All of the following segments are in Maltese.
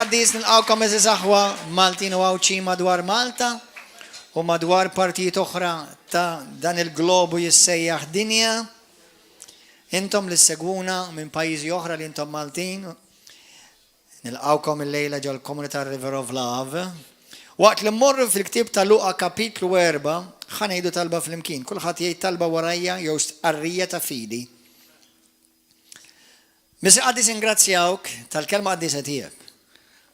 Dis nilqawkom eżis aħwa Maltin u għawċi madwar Malta u madwar partijiet oħra ta' dan il-globu jissejjaħ dinja. Intom li segwuna minn pajjiżi oħra li intom Maltin. Nilqawkom il-lejla ġol komunità River of Love. Waqt li mmorru fil-ktib ta' Luqa kapitlu 4, ħanejdu talba fl-imkien. Kulħadd jgħid talba warajja jew stqarrija ta' fidi. Misi qaddis ingrazzjawk tal-kelma qaddisa tiegħek.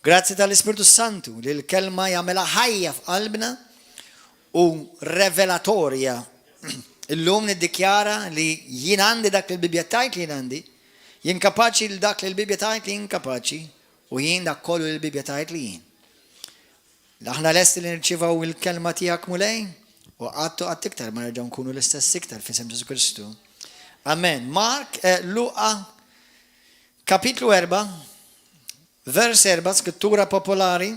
Grazzi tal-Ispiritu Santu li l-kelma jagħmilha ħajja f'qalbna u revelatorja. Illum niddikjara li jien għandi dak li l-Bibja tajt li jien għandi, jien kapaċi l dak li l-Bibja tajt li jien kapaċi u jien dak kollu li l-Bibja tajt li jien. Aħna lesti li nirċivaw il-kelma tiegħek mulej u għattu għatt iktar ma nerġgħu nkunu l-istess iktar fi Ġesu Kristu. Amen. Luqa kapitlu 4 vers 4, skrittura popolari.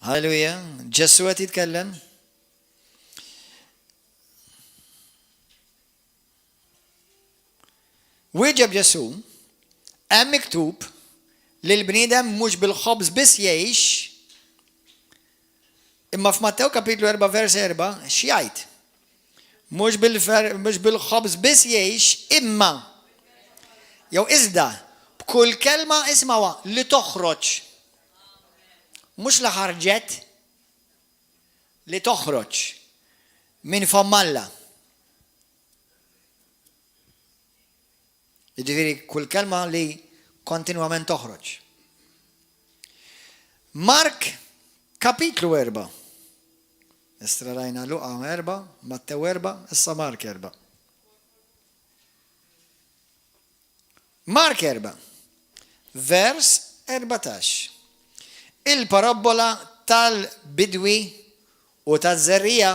Halleluja. Ġesu qed jitkellem. Wieġeb Ġesu, hemm miktub li l-bniedem mhux bil-ħobż biss jgħix, imma f'Mattew kapitlu 4 vers 4 x'jgħid? Mhux bil-ħobż biss jgħix, imma jew iżda b'kull kelma isma'wa li toħroġ. Mhux li ħarġet, li toħroġ minn fom Alla. Jiġifieri kull kelma li kontinwament toħroġ. Mark kapitlu 4. Istra rajna Luqa 4, Mattew 4, issa Mark 4. Mark 4, vers 14. Il-parabola tal-bidwi u tal-żerrija.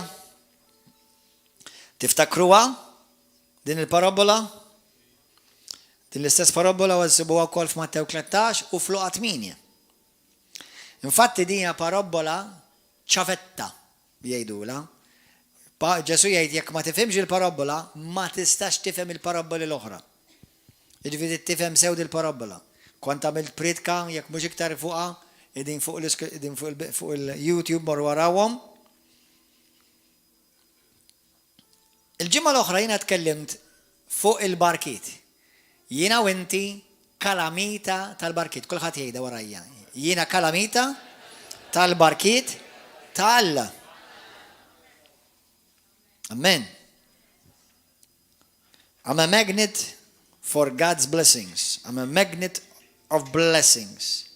Tiftakruha din il-parabola? Din l-istess parabola għazzibuha wkoll f'Mattew 13 u f'Luqa 8. Infatti din hija parabola ċafetta jgħidula. Ġesu jgħid jekk ma tifhimx il-parabola ma tistax tifhem il-paraboli l-oħra. Jiġifieri tifhem sew il-parabola. Kont għamilt pritka jekk mhux iktar fuqha, qegħdin fuq il-YouTube mar warawhom. Il-ġimgħa l-oħra jiena tkellimt fuq il-barkiet. Jiena u inti kalamita tal-barkiet. Kulħadd jgħidha warajja. Jiena kalamita tal-barkiet ta' Alla. Amen. I'm a magnet for God's blessings. I'm a magnet of blessings.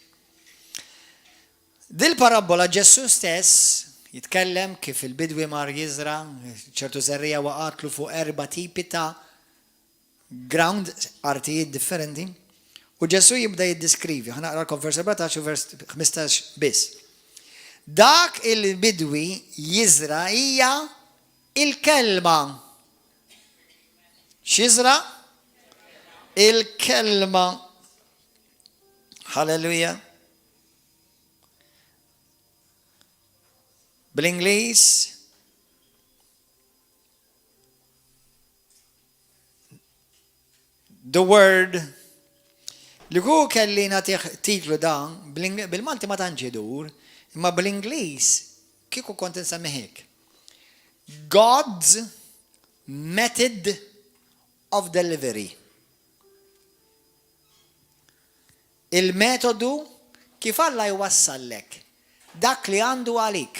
Dil parabola Ġesu stess jitkellem kif il-bidwi mar jizra, ċertu żerrija waqatlu fuq 4 tipi ta' ground artijiet differenti. U Ġesu jibda jiddiskrivi, ħanaqralkom vers 14 u vers 15 biss. Dak il-bidwi jizra hija il-kelma. X'jiżra? Il-kelma. Halleluja. Bl-Ingliż the word li hu kelli nagħtih titlu dan bil-Malti ma tantx idur, imma bl-Ingliż kieku kont insemmi hekk. God's method of delivery. Il-metodu kif Alla jwassallek dak li għandu għalik.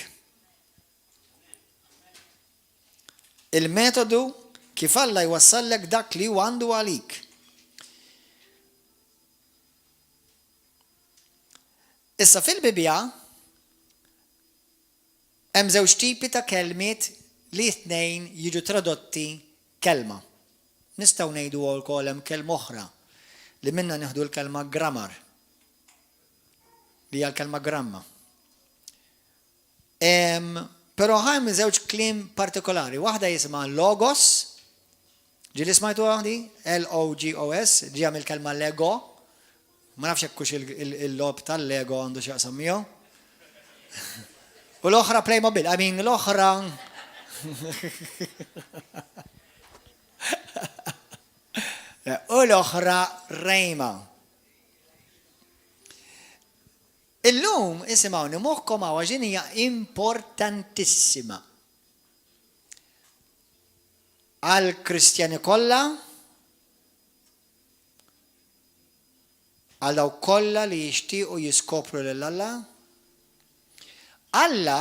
Il-metodu kif Alla jwassallek dak li għandu għalik. Issa fil-Bibja hemm żewġ tipi ta' kelmiet li t-tnejn jiġu tradotti kelma. Nistgħu ngħidu wkoll hemm kelma oħra li minna nieħdu l-kelma grammar. Li hija l-kelma gramma. Però ħajm żewġ kliem partikolari. Waħda jisimha logos. Ġieli smajtu waħdi? L-O-G-O-S, ġie mill-kelma Lego. Ma nafx hekk hux il-lob tal-Lego għandu x'jaqsam miegħu. U l-oħra Playmobil, l-oħra u l-oħra Rejma. Illum, isimgħuni, moħħkom hawn għaxin hija importantissima. Għall-Kristjani kollha, għal dawk kollha li jixtiequ jiskopru lil Alla, Alla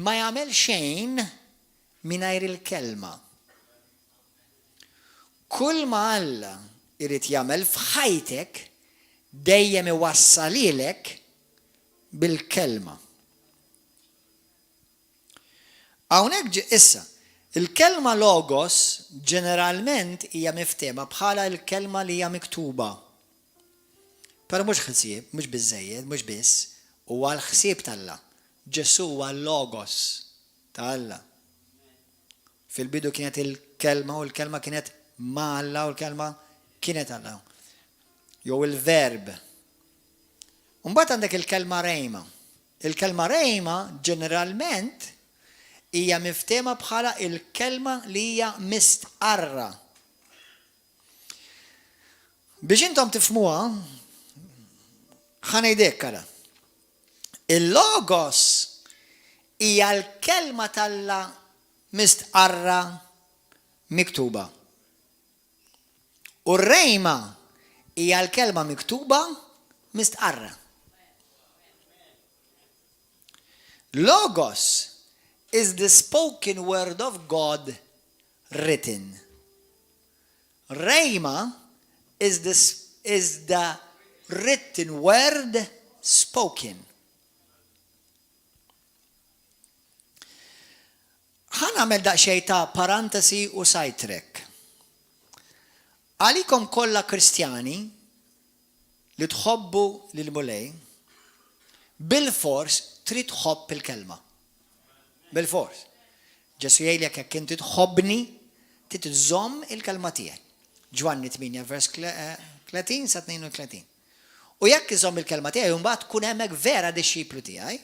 ma jagħmel xejn mingħajr il-kelma. Kull ma Alla irid jagħmel f'ħajtek dejjem iwassal lilek bil-kelma. Hawnhekk issa, il-kelma logos ġeneralment hija miftema bħala l-kelma li hija miktuba. Però mhux ħsieb, mhux biżżejjed, mhux biss, huwa l-ħsieb tal-Alla. Ġesu huwa l-logos ta' Alla. Fil-bidu kienet il-kelma u l-kelma kienet ma' Alla u l-kelma kienet Alla. Jew il-verb. Mbagħad għandek il-kelma rejma. Il-kelma rejma ġeneralment hija miftema bħala il-kelma li hija mistqarra. Biex intom tifhmuha, ħanejdek kara. Il-logos hija l-kelma tal-Alla mistqarra miktuba. U r-rejma hija l-kelma miktuba mistqarra. Logos is the spoken word of God written. Rejma is the written word spoken. Ħanamel daqsxejn ta' parentesi u sidetrack. Għalikom kollha Kristjani li tħobbu lil Mulej, bil-fors trid tħobb il-kelma. Bil-fors. Ġesu jgħidlek jekk inti tħobbni, trid tżomm il-kelma tiegħek. Ġwanni 8 vers 30 sa 32. U jekk iżomm il-kelma tiegħi mbagħad tkun hemmhekk vera dixxiplu tiegħi,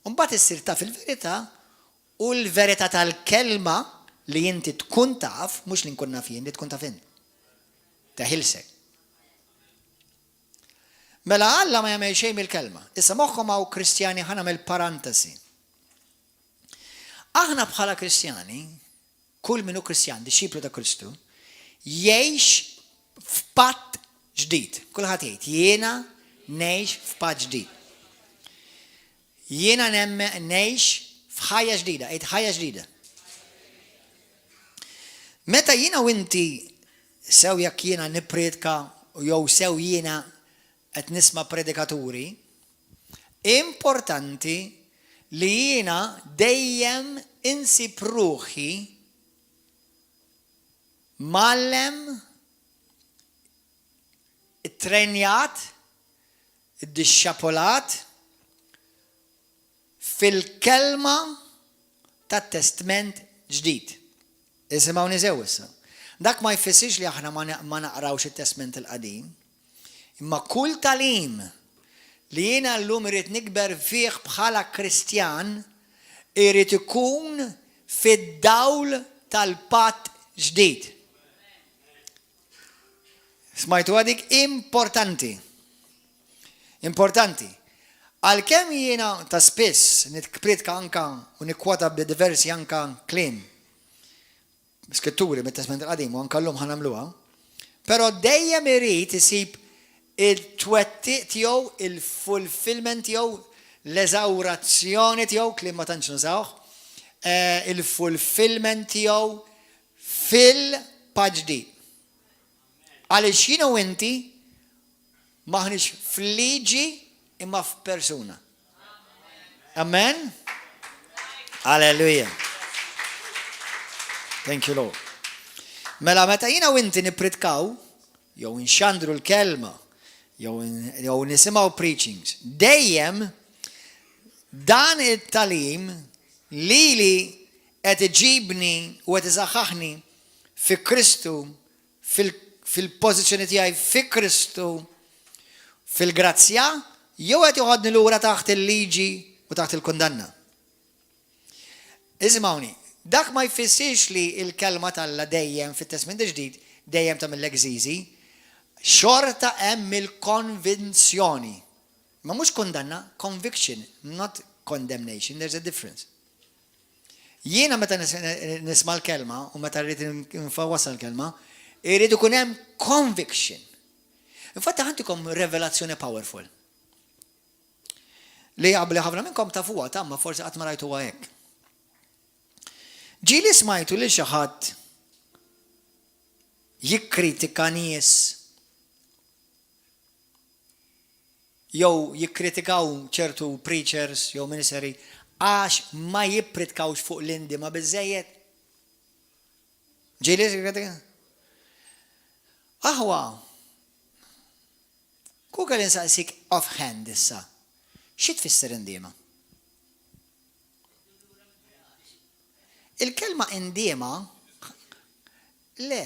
u mbagħad issir taf il-verità u l-verità tal-kelma li inti tkun taf, mhux li nkun naf jien, li tkun taf inti. Teħilsek. Mela Alla ma jagħmel xejn mill-kelma. Issa moħħhom hawn Kristjani ħanamel parentesi. Aħna bħala Kristjani, kull min hu Kristjan, dixxiplu ta' Kristu, jgħix f'patt ġdid. Kulħadd jgħid, jiena ngħix f'patt ġdid. Jiena ngħix f'ħajja ġdida, qed ħajja ġdida. Meta jiena u inti sew jekk jiena nippredika jew sew jiena qed nisma' predikaturi, importanti li jiena dejjem insib ruħi mallem it-trenjat, id-dixxapolat fil-kelma tat-testament ġdid. Isimgħuni sew issa. Dak ma jfissirx li aħna ma naqrawx it-testament il-qadim, imma kull talim li jiena llum irid nikber fih bħala Kristjan irid ikun fid-dawl tal-patt ġdid. Smajtu għadik importanti. Importanti. Għalkemm jiena ta' spiss nitpritka anka u nikkwota b'diversi anka kliem skritturi mit-testament il-qadim u anka llum ħanamluha, però dejjem irid isib il-twettiq tiegħu, il-fulfillment tiegħu, l-eżawrazzjoni tiegħu, kliem ma tantx nużawh, il-fulfillment tiegħu fil-patt ġdid. Għaliex jiena u inti maħniex f'liġi imma f'persuna. Amen? Alleluja. Thank you, Lord. Mela meta jiena u inti nippritkaw, jew inxandru l-kelma, jew nisimgħu preachings, dejjem dan it-talim lili qed iġibni u qed iżaħħaħni fi Kristu, fil-pożizzjoni tiegħi fi Kristu, fil-grazzja, jew qed joħodni lura taħt il-liġi u taħt il-kundanna. Ismawni, dak ma jfissirx li il-kelma tal-Alla dejjem fit-testament ġdid dejjem tagħmellek żiżi, xorta hemm il-konvinzjoni Ma mhux kondanna, conviction, not condemnation, there's a difference. Jiena meta nisma' l-kelma u meta rrid nfawwasa l-kelma, irid ikun hemm conviction. Infatti ħantikom revelazzjoni powerful. Li qabli ħafna minnkom tafuha tamma forsi qatt ma rajtuha hekk. Ġieli smajtu lil xi ħadd jikkritika nies jew jikkritikaw ċertu preachers jew ministeri għax ma jippritkawx fuq l-indima biżejjed. Ġieli jikkritika? Aħwa, kuka l-insaqsik offhand issa, xi tfisser indima? Il-kelma indima, le,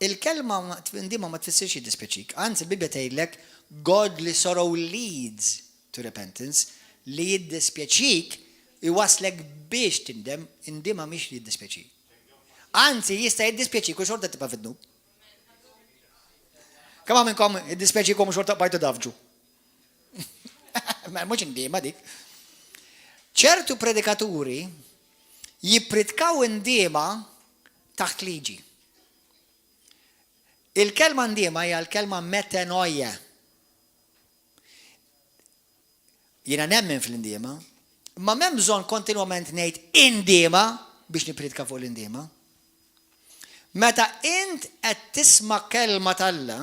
il-kelma indima ma tfissirx jiddispjaċik. Anzi, il-Bibja tgħidlek godly sorrow leads to repentance, li jiddispjaċik iwaslek biex tindem, indima mhix li jiddispjaċik. Anzi, jista' jiddispjaċik u xorta tibqa' fid-dnub. Kemm minnkom jiddispjaċikom u xorta bqajtu dafġu. Ma mhux indima dik. ċertu predikaturi jippritkaw indima taħt liġi. Il-kelma indima hija l-kelma metanoia. Jiena nemmen fl-indima, ma m'hemm bżonn kontinwament ngħid indima biex nipritka fuq l-indima. Meta int qed tisma' kelma talla,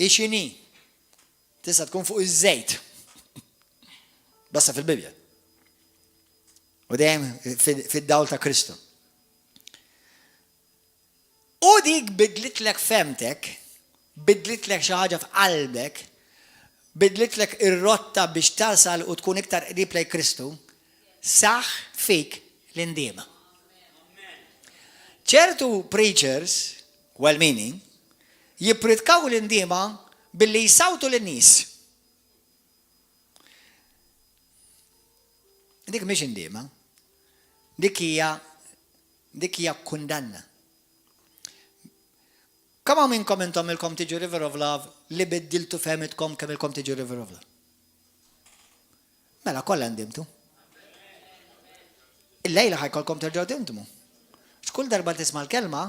ixini, tista' tkun fuq iż-żejt. Basta fil-Bibja. U dejjem fid-dawl ta' Kristu. U dik bidlitlek femtek, bidlitlek xi ħaġa f'qalbek, bidlitlek ir-rotta biex tasal u tkun iktar qrib lejn Kristu, saħ fik l-indiema. ċertu preachers, well-meaning, jippritkaw l-indiema billi jsawtu lin-nies. Dik mhix indiema. Dik hija kundanna. Kemm minnkom intom ilkom tiġu River of Love li biddiltu fehmitkom kemm ilkom tiġu River of Love? Mela kollha ndimtu. Il-lejla ħajkolkom terġgħu tindmu. X'kull darba tisma' l-kelma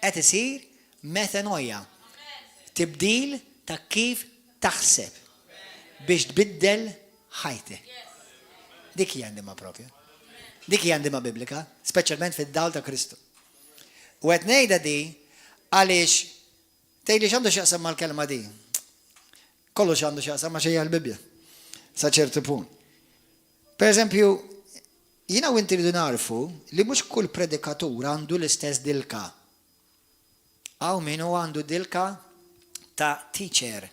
qed isir metanoia. Tibdil ta' kif taħseb biex tbiddel ħajtek. Dik hija ndima propju. Dik hija ndima biblika, speċjalment fid-dawl ta' Kristu. U qed ngħidha di għaliex tgħidli x'għandu x'jaqsam mal-kelma di. Kollox għandu x'jaqsam ma' xejn l-Bibja. Sa ċertu punt. Pereżempju, jiena u inti rridu narfu li mhux kull predikatur għandu l-istess dilka. Hawn min huwa għandu dilka ta' teacher.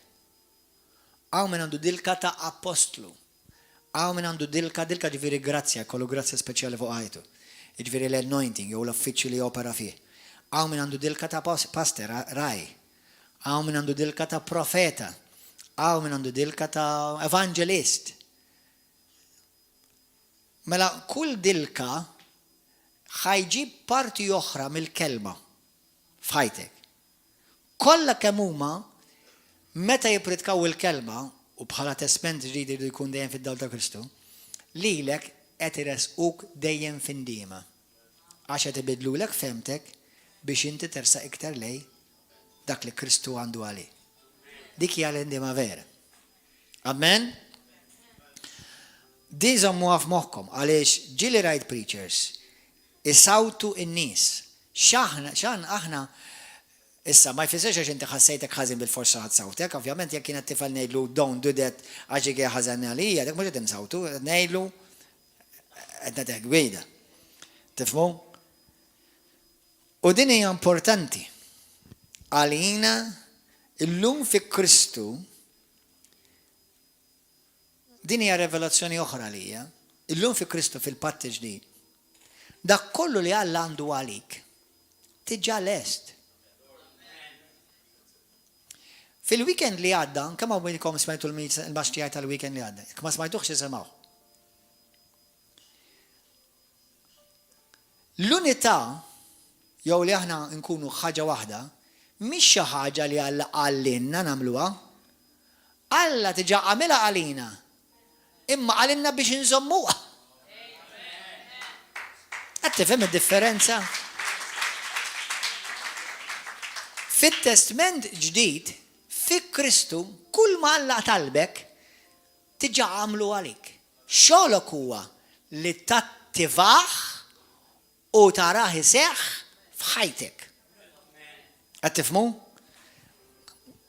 Hawn min għandu dilka ta' apostlu. Hawn min għandu dilka ġifieri grazzja, kollu grazzja speċjali fuq ħajtu. Ġifieri l-anointing jew l-uffiċċju li opera fih. Hawn min għandu dilka ta' pastor, raj. Hawn min għandu dilka ta' profeta. Hawn min għandu dilka ta' evangelist. Mela kull dilka ħajġib parti oħra mill-kelma f'ħajtek. Kollha kemm huma meta jippritkaw il-kelma u bħala testament ġdid li jkun dejjem fid-dawl ta' Kristu, lilek qed iresquk dejjem f'indiema. Għax qed ibidlulek femtek biex inti tersaq iktar lej dak li Kristu għandu għalih. Dik hija l-indiema vera. Amen? Din żommuha f'moħħkom għaliex ġieli right preachers isawtu n-nies. X'an aħna issa ma jfissirx għax inti ħassejtek ħażin bil-forsa ħadd sawtek, ovvjament jekk kien qed tifel ngħidlu don't do that għax hija ħażan għalija, dak mhux qed insawtu, ngħidlu qed nagħtek gwejda. Tifhmu? U din hija importanti għalina illum fi Kristu din hija revelazzjoni oħra għalija, illum fi Kristu fil-patt ġdid. Dak kollu li Alla għandu għalik tiġà lest. Fil-weekend li għadda, kemm minnkom smajtu l-baxtijaj tal-weekend li għadda, ma smajtuħx isimgħu. L-unità jew li aħna nkunu ħaġa waħda, mhix xi ħaġa li Alla għallinna nagħmluha, Alla tiġa għamela għalina. Imma għalinna biex nżommuha. Qed tifhem id-differenza? Fit-Testament ġdid, fi Kristu, kull ma Alla talbek, tiġa għamlu għalik. Xogħlok huwa li tattivaħ u taraħ iseħħ f'ħajtek. Qed tifhmu?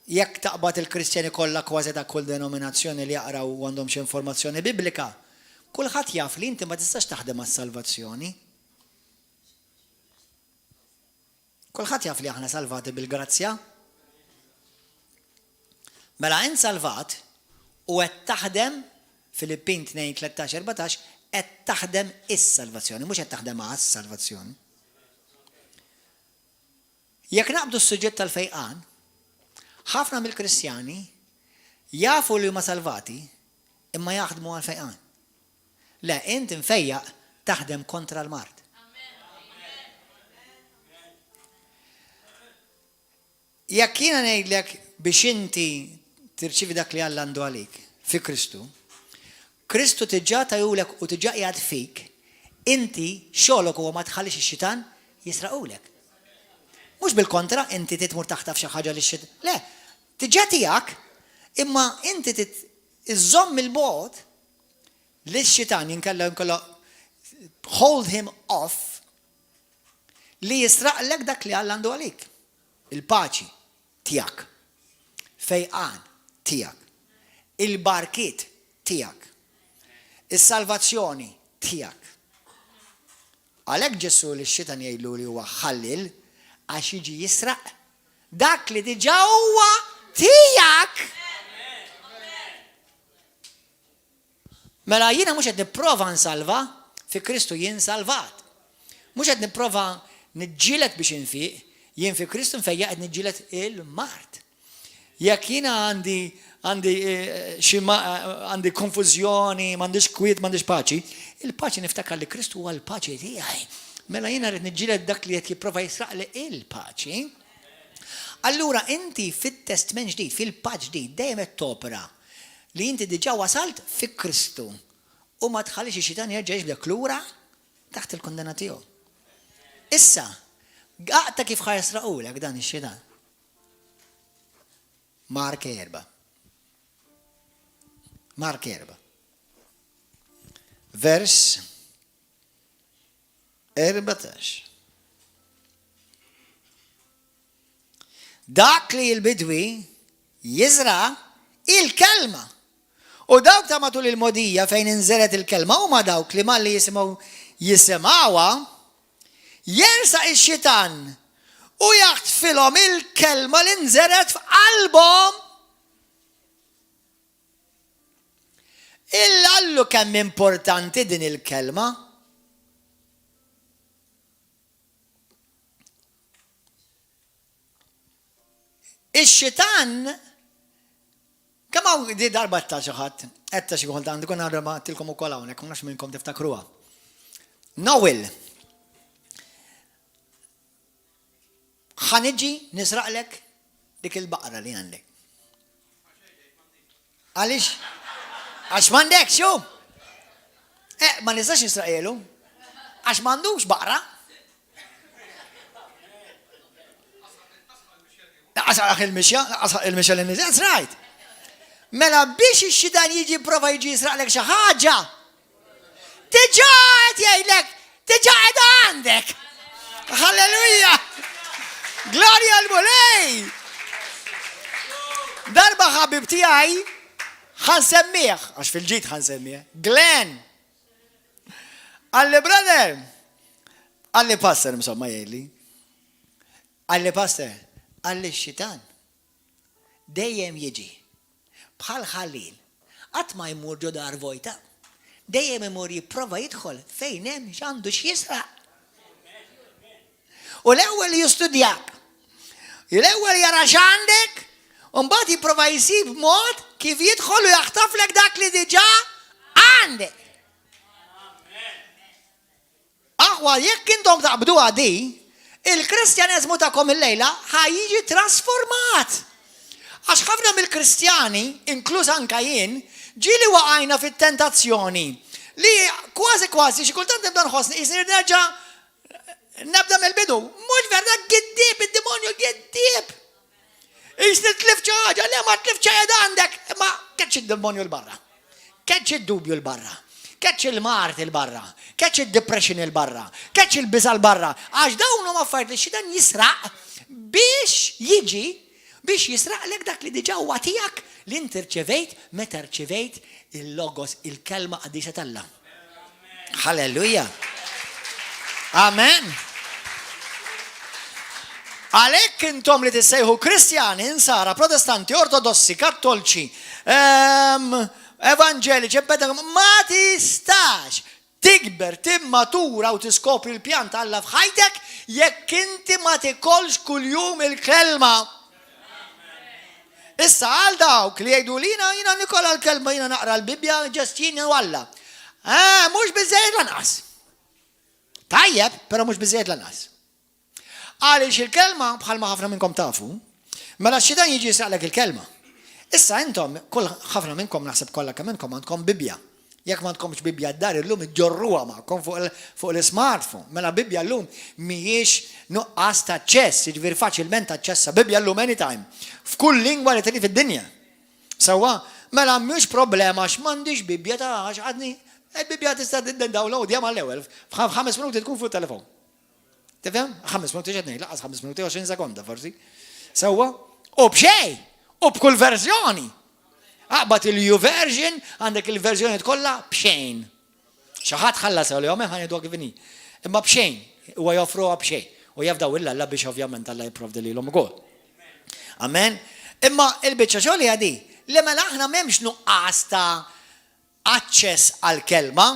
Jekk taqbad il-Kristjani kollha kważi ta' kull denominazzjoni li jaqraw u għandhom xi informazzjoni biblika, kulħadd jaf li inti ma tistax taħdem għas-salvazzjoni. Kulħadd jaf li aħna salvati bil-grazzja. Mela int salvat u qed taħdem Filippin 2:13-14 qed taħdem is-salvazzjoni, mhux qed taħdem għas-salvazzjoni. Jekk naqbdu s-suġġett tal-fejqan, ħafna mill-Kristjani jafu li huma salvati imma jaħdmu għal-fejqan. Le, int infejjaq taħdem kontra l-mart. Jekk jiena ngħidlek biex inti tirċivi dak li Alla għandu għalik fi Kristu, Kristu tiġġa tajulek u tiġġa qiegħed fik, inti xogħolok huwa ma tħallix ix-xitan jisraqulek. Mhux bil-kontra, inti titmur taħtaf xi ħaġa li x-xitan. Le, tiġġa tiegħek, imma inti iżomm il-bogħod li x-xitan jinkella hold him off li jisraqlek dak li Alla għandu għalik. Il-paċi tiegħek, fejqan tiegħek, il-barkiet tiegħek, is-salvazzjoni tiegħek. Għalhekk Ġesu li x-xitan jgħidlu li huwa ħallil għax jiġi jisraq dak li diġà huwa tiegħek. Mela jiena mhux qed nipprova nsalva, fi Kristu jien salvat. Mhux qed nipprova niġġieled biex infiq, jien fi Kristu nfejjaq qed niġġieled il-mart. Jekk jiena għandi konfużjoni, m'għandix kwiet, m'għandix paċi, il-paċi niftakar li Kristu huwa l-paċi tiegħi. Mela jiena rrid niġġieled dak li qed jipprova jisraqli il-paċi. Allura inti fit-Testament ġdid, fil-paċ ġdid, dejjem qed topera li inti diġà wasalt fi Kristu u ma tħallix ix-xitan jerġa' jiġbdek lura taħt il-kundanna tiegħu. Issa, għaqta kif ħajsraqulek dan ix-xitan. Mark 4. Vers 14. Dak li l-bidwi jizra il-kelma. U dawk ta' matul il-modija fejn inżeret il-kelma huma dawk li malli jisimgħuha jersa' ix-xitan u jaħtfilhom il-kelma li nżeret f'qalbhom. Illallu kemm importanti din il-kelma. Ix-xitan kemm hawn di darba ta' xi ħadd, qed ta' xi kultant ikun darba tilkom ukoll hawnhekk, ma nafx minnkom tiftakruha. Nawil. Ħaniġi nisraqlek dik il-baqra li għandek. Għaliex? Għax m'għandekx jew? Ma nistax nisraqelu. Għax m'għandux baqra. Qasaq il-mixja li niżel, right. Mela biex ix-xitan jiġi prova jiġi jisraqlek xi ħaġa. Diġà qed jgħidlek, diġà qed għandek. Halleluja! Gloria l-mulej! Darba ħabib tiegħi ħansemmih, għax fil-ġid ħansemmih, Glenn. Għalli brother, għalli pastor insomma jgħidli. Għalli pastor, għalli x-xitan dejjem jiġi bħal ħallil qatt ma jmur ġo dar vojta, dejjem imur jipprova jidħol fejn hemm x'għandu x'jisraq. U l-ewwel jistudjak, l-ewwel jara x'għandek, u mbagħad jipprova jsib mod kif jidħol u jaħtaflek dak li diġà għandek. Aħwa jekk intom taqbduha di, il-Kristjaneżmu tagħkom illejla ħajjiġi trasformat. Għax ħafna mill-Kristjani, inkluż anka jien, ġieli waqajna fit-tentazzjoni li kważi xi kultant nibda nħossni jisni nerġa' nabda mill-bidu. Mhux vera giddib, id-demonju giddib. Jisni tlif ħaġa, le ma tlif ċaħda għandek, ma ketx id-demonju l-barra. Ketx id-dubju l-barra. Ketx il-mart il-barra. Ketx il-depression il-barra. Ketx il-biża l-barra. Għax dawn huma affarijiet li xidan jisraq biex jiġi biex jisraqlek dak li diġà huwa tiegħek li inti rċevejt meta rċevejt il-logos, il-kelma qaddisa tal-Alla. Halleluja. Amen. Għalhekk intom li tissejħu Kristjani, insara, Protestanti, Ortodossi, Kattolċi, Evangeliċi, ma tistax tikber, timmatura u tiskopri l-pjan tal-Alla f'ħajtek jekk inti ma tikolx kuljum il-kelma. Issa għal dawk li jgħidu li jina nikola l-kelma, jina naqra l-Bibja, ġestin walla. Mux bizzejed lanqas. Tajjeb, pero mux bizzejed lanqas. Għalix il-kelma, bħalma ħafna minnkom tafu, mela xidan jiġi jisraqlek il-kelma. Issa intom, ħafna minnkom naħseb kollha kemm minnkom għandkom Bibja. Jekk ma tkomx Bibja d-dar illum iġġorruha magħkom fuq l-smartphone. Mela Bibja llum mhijiex nuqqas ta' aċċess, jiġifieri faċilment taċċessa Bibja llum anytime. F'kull lingwa li trid fid-dinja. Sewwa, mela mhux problema x'm'għandix Bibja ta' għax għadni il-Bibja tista' downloadja mal-ewwel f'5 minuti tkun fuq telefon. Tifhem? 5 minuti x'qed ngħid, laqas 5 minuti 20 sekonda forsi. Sewwa, u b'xejn, u b'kull verżjoni. Aqbad il-U-version, għandek il-verżjoni kollha b'xejn. Xi ħadd ħallas għalihom ħaniedu kifini. Imma b'xejn, huwa joffruha b'xejn. U jafdaw illa biex ovvjament Alla jipprovdi lilhom ukoll. Amen. Imma il-biċċa xogħol hija di li mela aħna m'hemmx nuqqas ta' aċċess għall-kelma.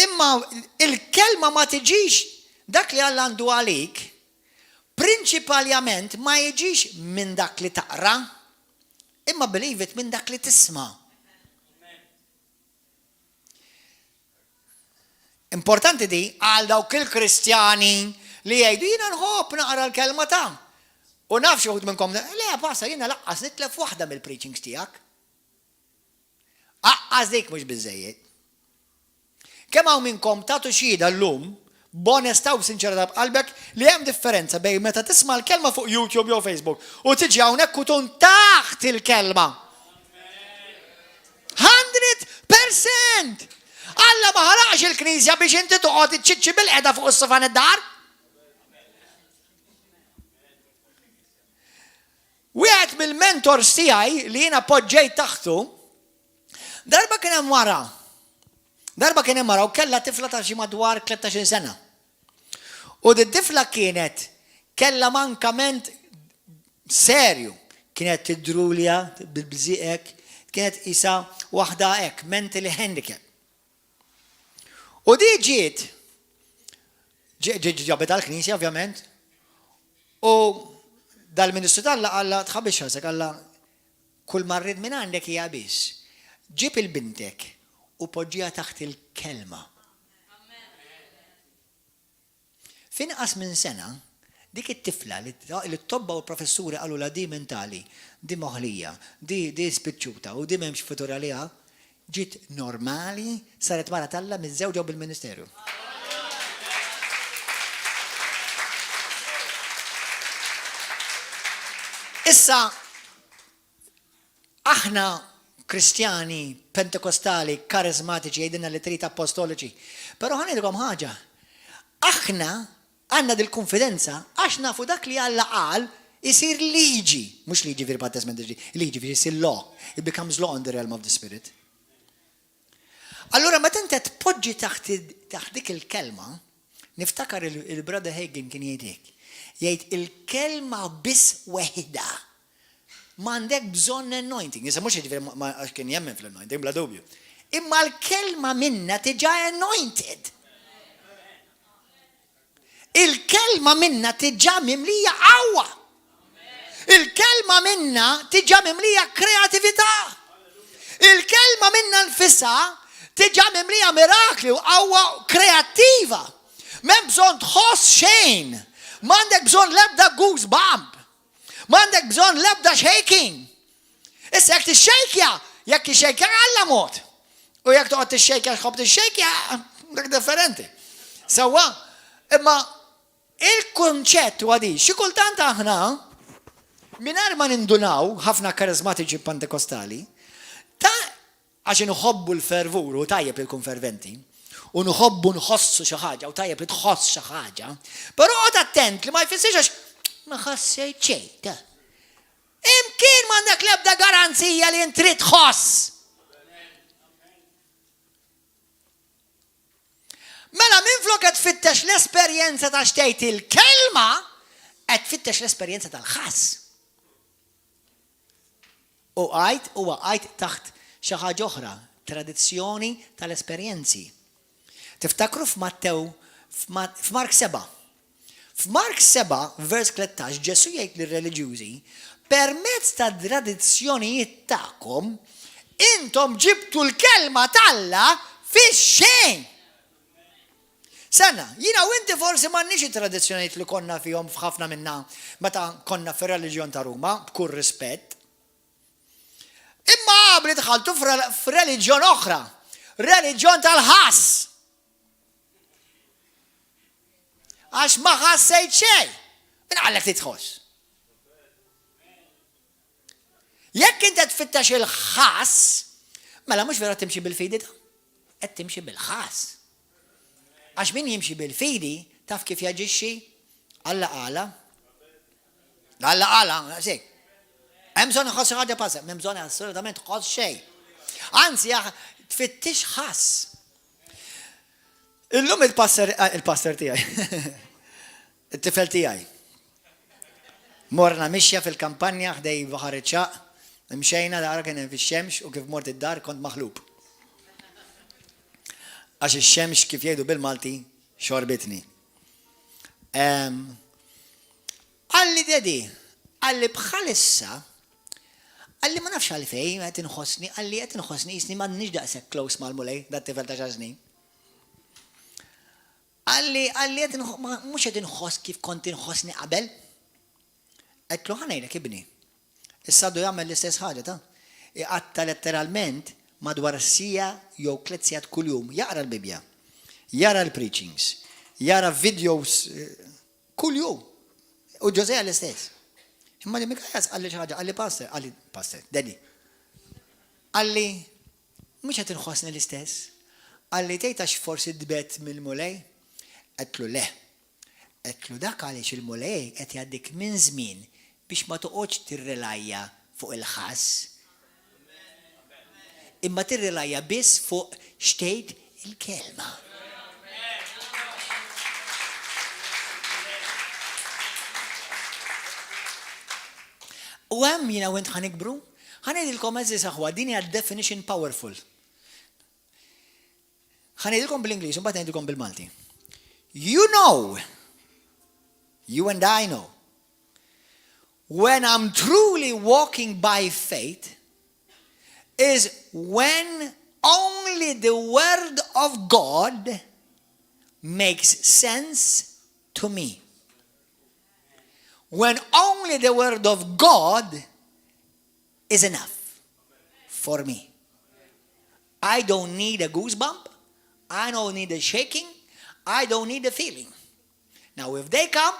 Imma il-kelma ma tiġix dak li Alla għandu għalik, prinċipalment ma jiġix minn dak li taqra, imma believe it minn dak li tisma. Importanti di għal dawk il-Kristjani li jgħidu jiena nħobb naqra l-kelma ta' u naf xi wħud minnkom le passa jiena laqqas nitlef waħda mill-preachings tiegħek. Aqqas dik mhux biżejjed. Kemm hawn minnkom tagħtu xhieda llum b'onestà u sinċerità b'qalbek li hemm differenza bejn meta tisma' l-kelma fuq YouTube jew Facebook u tiġi hawnhekk u tkun taħt il-kelma. 100%! Alla ma ħaraqx il-Knisja biex inti toqgħod iċċiċċi bil-qiegħda fuq is-sofan id-dar. Wieħed mill-mentors tiegħi li jiena poġġejt taħtu darba kien hemm wara u kellha tifla ta' xi madwar 13 sena. U d-tifla kienet kellha mankament serju. Kienet tidrulja bil-bżieq, kienet isa waħda hekk, mentally handicap. U di ġiet ġabet għall-Knisja ovvjament. U dal-Ministru tal-Alla għalla tħabbix ħasek għalla kull marrid minn għandek hija biss. Ġib il-bintek u poġġija taħt il-kelma. Finqas minn sena, dik it-tifla li t-tobba u l-professuri qalu la di mentali, di moħlija, di spiċċuta u di m'hemmx futur għaliha, ġiet normali, saret mara tal-Alla miżżewġa bil-Ministeru. Issa aħna Kristjani, Pentekostali, karizmatiċi, jgħidilna li trid apostoliċi. Però ħanidkom ħaġa. Aħna għandna dil-konfidenza għax nafu dak li Alla qal isir liġi, mhux liġi vir Testament liġi vir isir law. It becomes law in the realm of the spirit. Allura meta inti tpoġġi taħt dik il-kelma, niftakar il-Brother Hagin kien jgħidek. Jgħid il-kelma biss weħda. M'għandek bżonn anointing. Issa mhux jiġifieri għax kien jemmen fl-anointing bla dubju. Imma l-kelma minna tiġa anointed. Il-kelma minna tiġa mimlija qawwa. Il-kelma minna tiġa mimlija kreatività. Il-kelma minna nfisha tiġa mimlija mirakli u qawwa kreattiva. M'hemm bżonn tħoss xejn. M'għandek bżonn l-ebda goosebump. M'għandek bżonn l-ebda shaking. Issa jekk tixxejkja, jekk tixxejkja Alla mod. U jekk toqgħod tixxejkja x'ħobb tixxejkja, dak differenti. Sewwa, imma il-kunċett huwa di, xi kultant aħna mingħajr ma nindunaw ħafna karizmatiċi pentekostali, għax nħobbu l-fervur u tajjeb li nkun ferventi, u nħobbu nħossu xi ħaġa u tajjeb li tħoss xi ħaġa, però qgħod attent li ma jfissirx għax ma ħassejt xejn. Imkien m'għandek l-ebda garanzija li int trid tħoss. Mela minflok qed tfittex l-esperjenza ta' xtejt il-kelma, qed tfittex l-esperjenza tal-ħass. U għajt taħt xi ħaġa oħra, tradizzjoni tal-esperjenzi. Tiftakru f'Mattew f'Mark 7. F'Mark 7, vers 13, Ġesu jgħid lir-reliġjużi, permezz ta' tradizzjonijiet tagħkom, intom ġibtu l-kelma tal-Alla fix-xejn. Senna, jiena u inti forsi m'għandniex it-tradizzjonijiet li konna fihom f'ħafna minna meta konna fir-reliġjon ta' Ruma, b'kull rispett. Imma għabli dħaltu f'reliġjon oħra, reliġjon tal-ħass. Għax ma ħassejt xejn, min għallek titħoss. Jekk inti tfittex il-ħass, mela mhux vera timxi bil-fidi ta' qed timxi bil-ħass. Għax min jimxi bil-fidi taf kif jaġixxi Alla qala. Alla qala, sek. Hemm bżonn iħoss ħaġa pasa, m'hemm bżonn assolutament tħoss xejn. Anzi, tfittix ħass. Illum il-pastor tiegħi, it-tifel tiegħi. Morna mixja fil-kampanja ħdej baħar iċċaq, mxejna dara kien hemm fix-xemx u kif mort id-dar kont maħlub. Għax ix-xemx kif jgħidu bil-Malti xorbitni. Għalli dedi, għalli bħalissa, għalli ma nafx għalli fej, għet inħosni, għalli għet inħosni jisni ma nix daqsek close mal-mulej, dat tifel ta' ġazni. Għalli għet mux għet inħoss kif kont inħosni qabel. Għetlu ħanajlek ibni. Issa-du jgħamil l-istess ħagġa ta' iqatta letteralment madwar sija jew 3 sigħat kull-jum, jaqra l-Bibja, jara l-preachings, jara videos kull-jum. U Ġosea l-istess. Imma li Mikajas għalli ħaġa, għalli pastor, dedi. Għalli, mux għet nħosni l-istess. Għalli tejtax forsi d-bet mill-mulej. Għetlu le. Għetlu dak għalix il-mulej għet jaddik minn żmien biex ma toqgħodx tirrelajja fuq il-ħass. Imma tirrelajja biss fuq xtejt il-kelma. U għem jina għent ħanikbru, ħanedilkom għazzi saħwa, dini għad definition powerful. Ħanedilkom bil-Inglis, un bat ħanedilkom bil-Malti. You know, you and I know, when I'm truly walking by faith, is when only the word of God makes sense to me. When only the word of God is enough for me. I don't need a goosebump. I don't need a shaking. I don't need a feeling. Now, if they come,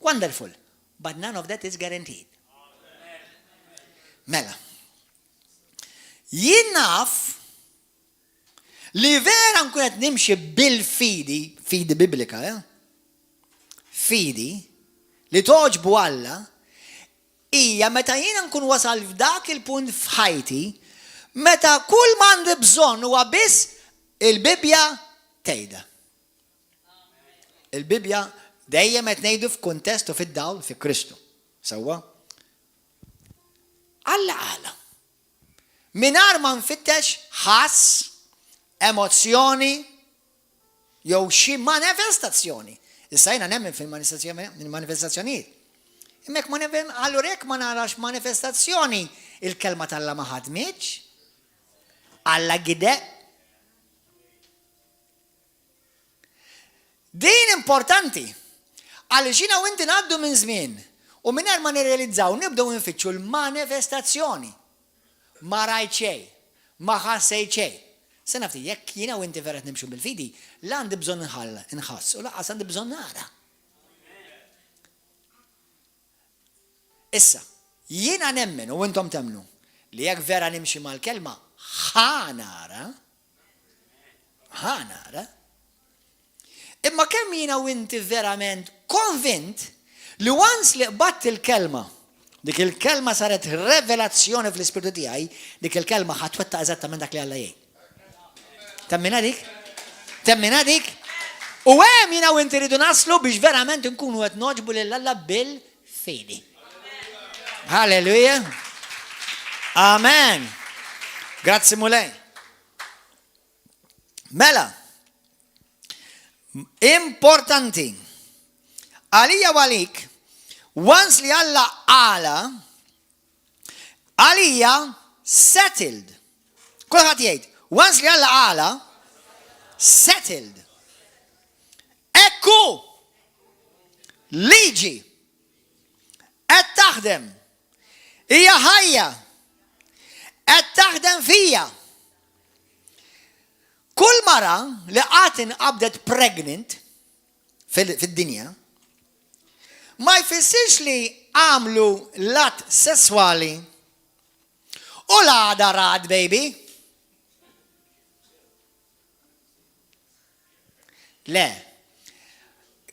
wonderful. But none of that is guaranteed. Mela. Jinnaf li vera nkunet nimxi bil-fidi, fidi biblika, fidi, li toġbu Alla, hija meta jiena nkun wasal f'dak il-punt f'ħajti, meta kull m'għandi bżonn huwa biss il-Bibja tgħidha. Il-Bibja dejjem qed ngħidu f'kuntest u fid-dawl fi Kristu. Sewwa? Alla qala. Mingħajr ma nfittex ħass, emozzjoni jew xi manifestazzjoni. Issa jiena nemmen fil-manifestazzjonijiet. Immek ma nemmen, allura jekk ma narax manifestazzjoni, il-kelma tal-Alla ma ħadmitx, Alla gide. Din importanti. Għaliex jiena u inti ngħaddu minn żmien U mingħajr ma nirrealizzaw nibdew nfittxu l-manifestazzjoni. Ma rajt xejn, ma ħassejt xejn. Se nafti, jekk jiena u inti vera nimxu bil-fidi, la għandi bżonn nħass u laqas għandi bżonn nara. Issa, jiena nemmen u intom temnu li jekk vera nimxi mal-kelma ħanara. Imma kemm jiena u inti verament konvint li once li qbatt il-kelma, dik il-kelma saret revelazzjoni fl-ispirtu tiegħi, dik il-kelma ħatwettaq eżattament dak li Alla jgħid. Temmina dik? U hemm jiena u inti rridu naslu biex verament nkunu qed noġbu lil Alla bil-fidi. Halleluja. Amen. Grazzi mulej. Mela, importanti, għalija u għalik, once li Alla għala, għalija settled. Kulħadd jgħid, once li Alla għala, settled. Ekku, liġi, qed taħdem, hija ħajja, qed taħdem fija. Kull mara li qatt inqabdet pregnant fid-dinja ma jfissirx li għamlu lat sessuali u l-għada rad, baby. Le.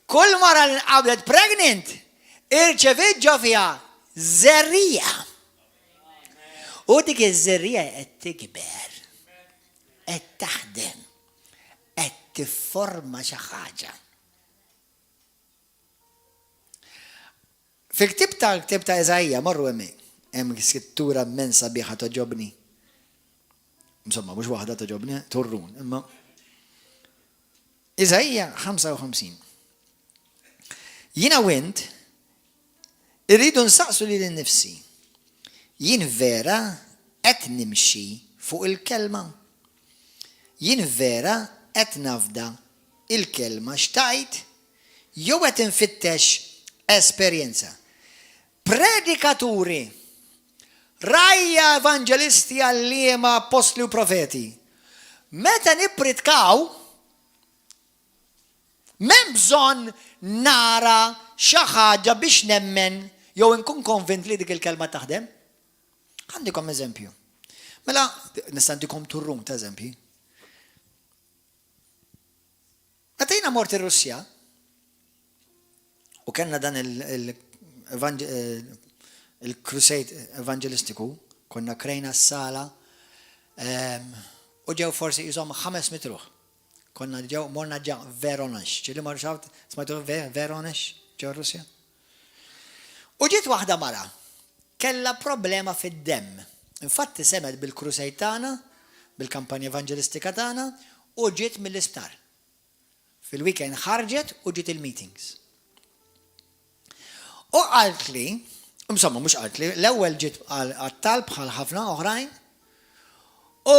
Kull mara li inqabdet pregnant irċevit ġo fiha żerrija. U dik iż-żerrija qed tikber. Qed taħdem, qed tifforma xi ħaġa. Fil-ktib ta' Eżajja marru hemm skrittura immensa biħa toġobni. Insomma, mhux waħda toġobni, turrun, imma Eżajja 55. Jiena wint irridu nsaqsu lil innifsi. Jien vera qed nimxi fuq il-kelma. Jien vera qed nafda il-kelma xtajt jew qed infittex esperjenza. Predikaturi, rajja evangelisti għalliema apostli u profeti. Meta nippritkaw, m'hemm bżonn nara xi ħaġa biex nemmen jew inkun konvint li dik il-kelma taħdem. Għandikom eżempju. Mela, nista' ntikom turrum ta' eżempji. Meta jiena mort ir-Russja u kellna dan il-crusade evangelistiku, konna krejna s-sala u ġew forsi jizom 5 mitruħ. Konna ġew morna ġa Veronex. Ġili marru xabt, smajtu Veronex ġew Russja? U ġiet waħda mara, kella problema fid-demm. Infatti semed bil-crusade tagħna, bil-kampanja evangelistika tagħna u ġiet mill-isptar. Fil-weekend ħarġet u ġiet il-meetings. U qalt li, insomma mhux qalt li, l-ewwel ġiet għat-talb bħal ħafna oħrajn u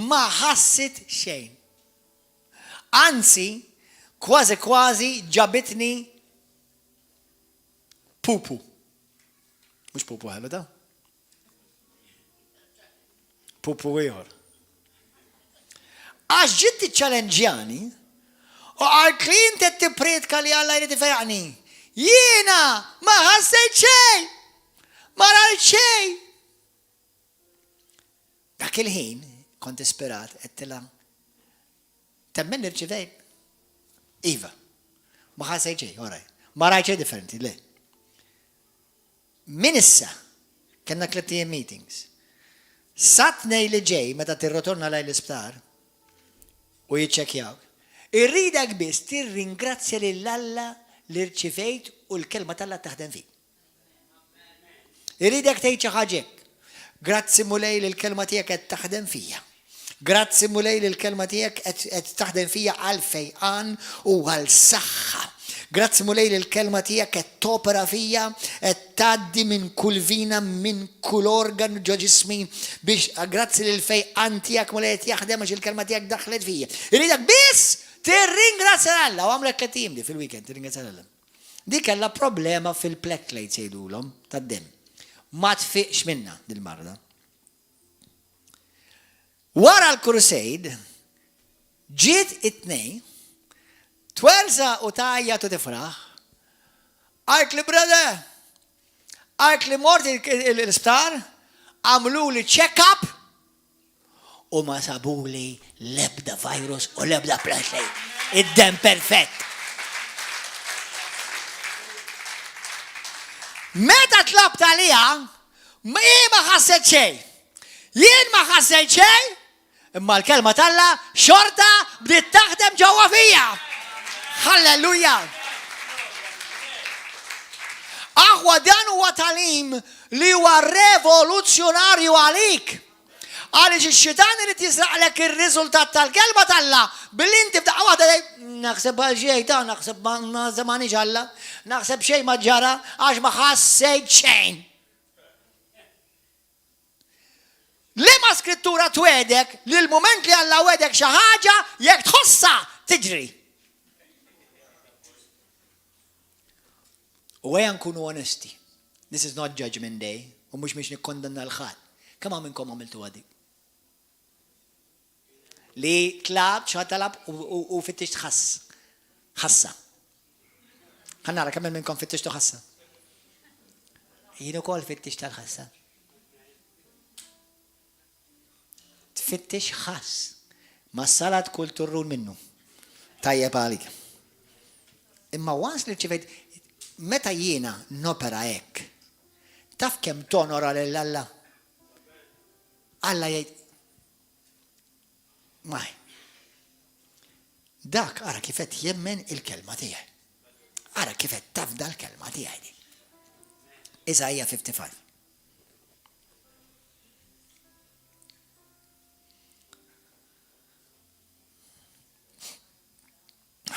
ma ħassit xejn. Anzi, kważi ġabitni pupu. Mhux pupu ħelu da? Pupu ieħor. Għax ġiet tiċċalenġjani u għalt li inti qed tippretka li Alla jrid ifejqni. Jiena ma ħassejt xejn. Ma rajt xejn. Dak il-ħin kont isperat qed tilha temmen irċivejt. Iva. Ma ħassejt xejn, oraj. Ma rajt xejn differenti, le. Min issa kellna 3 meetings. Satnej li ġej meta tirrotorna lej l-isptar u jiċċekkjaw. Irridek biss tirringrazzja lil Alla li rċivejt u l-kelma tal-Alla taħdem fik. Irridek tgħid xi ħaġa. Grazzi mulej li l-kelma tiegħek qed taħdem fija. Grazzi mulej li l-kelma tiegħek qed taħdem fija għal fejqan u għal saħħa. Grazzi mulej li l-kelma tiegħek qed topera fija, qed tgħaddi minn kull vina, minn kull organ ġo ġismi biex grazzi lil fejqan tiegħek mulej qed jaħdem għax il-kelma tiegħek daħlet fija. Irridek biss tirringrazzja Alla u għamlek katim di fil-weekend tirringrazzja Alla. Di kellha problema fil-platelets jgħidulhom tad-dem. Ma tfiqx minna dil-marda. Wara l-crusade, ġiet it-tnejn, twerza u tajjat u tifraħ, għajt li brother, għajt li mort l-isptar, għamlu li check-up u ma sabu li lebda virus u lebda platelet. Id-dem perfett. Meta tlabt għalija, ma ħasset xej. Jien ma ħasset xej, imma l-kelma talla xorta bdiet taħdem ġewwa fija. Halleluja. Aħwa dan huwa talim li huwa revoluzzjonarju għalik. Għaliex ix-xitan irid jisraqlek ir-riżultat tal-kelma talla billi inti f'daqqa waħda naħseb għal xejn ta' naħseb ma żamanix Alla, naħseb xejn ma ġara għax ma ħassejt xejn. Liema skrittura twedek li l-mument li Alla wedek xi ħaġa jekk tħossha tiġri. U għejan nkunu onesti. This is not judgment day. U mux miex nikkondanna l-ħadd. Kemm minnkom għamiltu għadi? Li tlab, xatalab u fittix ħassa. Ħannara, kemm minnkom fittix ħassa? Jien ukoll fittix tal-ħassa. Tfittix ħass. Ma s-salat kull turrun minnu. Tajjeb għalik. Imma wans li ċifet, meta jiena nopera hekk, taf kemm tonora lill-Alla? Alla jgħid, maj, dak ara kifet jemmen il-kelma tiegħi. Ara kifet tafda l-kelma tiegħi di. Isaija 55.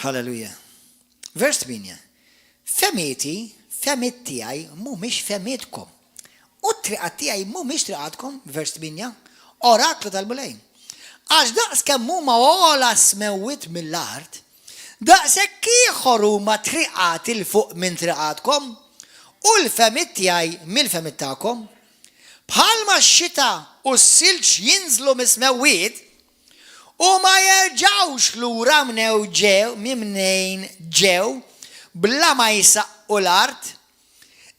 Halleluja. Vers 8. Femiet tiegħi mhumiex femietkom. U triqat tiegħi mhumiex triqatkom, vers 8, oraklu tal-mulejn. Għax daqs kemm huma ola smewwit mill-art, daqshekk ieħor huma triqat il fuq minn triqatkom u l-femiet tiegħi mill-femiet tagħkom, bħalma x-xita u s-silġ jinżlu mis-smewwiet u ma jerġgħux lura mimnejn ġew bla ma jisaqqu l-art,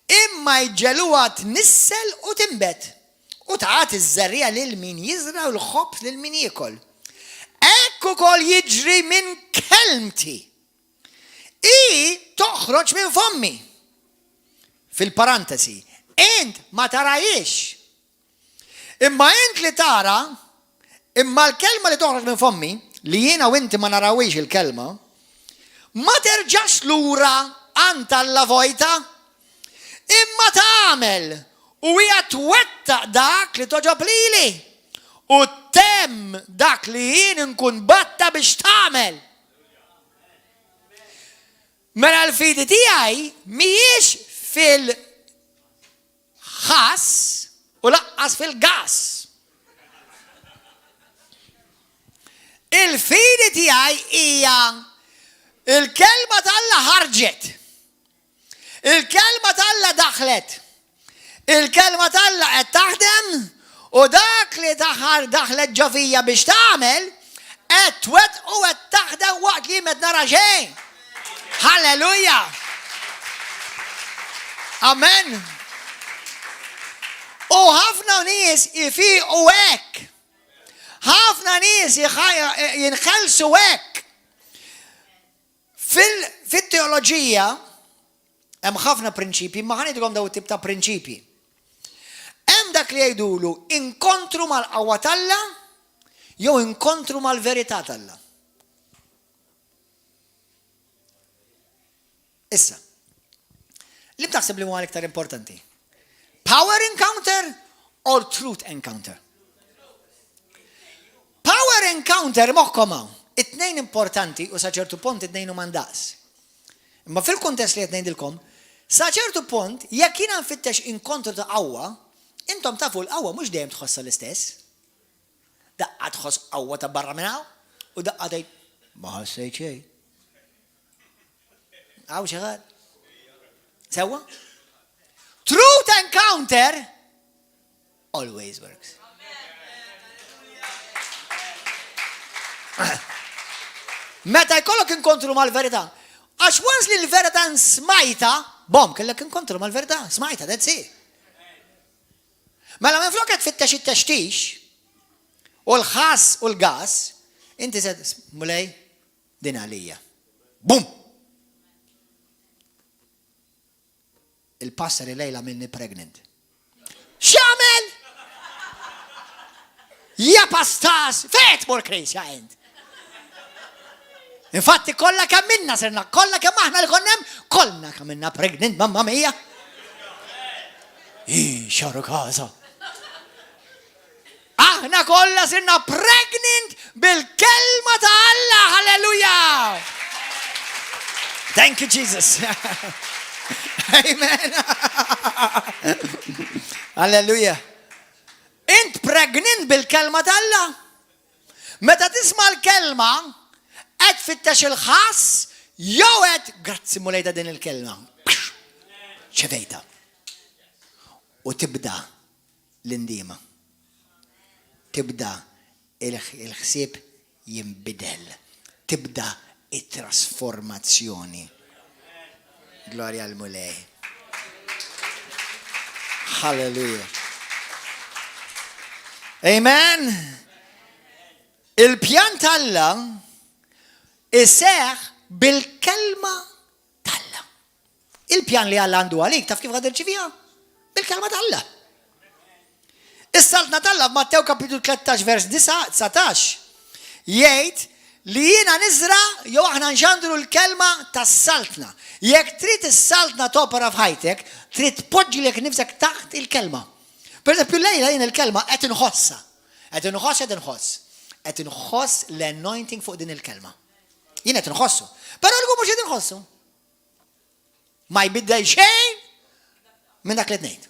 imma jġeluha tnissel u timbet u tagħti iż-żarrija lil min jiżra u l-ħobż lil min jiekol. Hekk ukoll jiġri minn kelmti. Toħroġ minn fommi. Fil-parantesi, int ma tarajiex. Imma int li tara, imma l-kelma li toħroġ minn fommi, li jiena u inti ma narawiex il-kelma, ma terġax lura anta l-lavojta, imma tagħmel u hija twettaq dak li toġob lili u temm dak li jien inkun batta biex tagħmel. Mela l-fidi tiegħi mhijiex fil-ħass u laqqas fil-gas. Il-fidi tiegħi hija il-kelma tal-Alla ħarġet. Il-kelma tal-Alla daħlet. Il-kelma tal-Alla qed taħdem u dak li daħlet ġofija biex tagħmel qed twettaq u qed taħdem waqt li qed nara xejn. Halleluja. Amen. U ħafna nies ifiqu hekk. Ħafna nies jinħelsu hekk. Fil-teoloġija hemm ħafna prinċipji, ma ħanidilkom daw it-tip ta' prinċipji. Hemm dak li jgħidulu inkontru mal-qawwa tal-Alla jew inkontru mal-verità tal-Alla. Issa, li btaħseb li huwa l-iktar importanti? Power encounter or truth encounter? Power encounter moħħkom hawn. It-tnejn importanti u sa ċertu punt it-tnejn huma ndaqs. Imma fil-kuntest li qed ngħidilkom, sa ċertu punt jekk jiena nfittex inkontru ta' qawwa, intom tafu l-qawwa mhux dejjem tħossha l-istess. Daqqa tħoss qawwa ta' barra minn hawn u daqqa tgħid ma ħassejt xejn. Hawn xi ħadd. Sewa? Truth encounter always works. Meta jkollok inkontru mal-verità. Għax once li l-verità smajta, bom, kellek inkontru mal-verità, smajta, that's it. Mela minn flok qed tfittex it-textix u l-ħass u l-gas, inti sed mulej din għalija. Bum! Il-passari lejla minni pregnant. X'għamel? Ja pastas, fejt mor Krisja int. Infatti kollha kemm minna sirna, kollha kemm aħna li konnem, kollha kemm minna pregnant mamma mija. Xaru kaza. Aħna kollha sirna pregnant bil-kelma ta' Alla, hallelujah. Thank you Jesus. Amen. Hallelujah. Int pregnant bil-kelma ta' Alla. Meta tisma' l-kelma, qed fittex il-ħass, jew qed grazzi mulejta din il-kelma. ċevejta. U tibda l-indima. Tibda il-ħsieb jinbidel. Tibda it-trasformazzjoni. Gloria al mulej. Hallelujah. Amen. Il-pjan Alla iseħ bil-kelma Alla. Il-pjan li Alla għandu għalik, taf kif għad irċivija? Bil-kelma Alla. Is-saltna Alla f'Mattew kapitlu 13 vers 19 jgħid li jiena niżra jew aħna nxandru l-kelma tas-saltna. Jekk trid is-saltna topera f'ħajtek, trid tpoġġilek nifsek taħt il-kelma. Pereżempju lejla jien il-kelma qed inħossa. Qed inħoss l-anointing fuq din il-kelma. Jien qed inħossu. Però l-gum mhux qed inħossu. Ma jbiddel xejn minn dak li tnejn.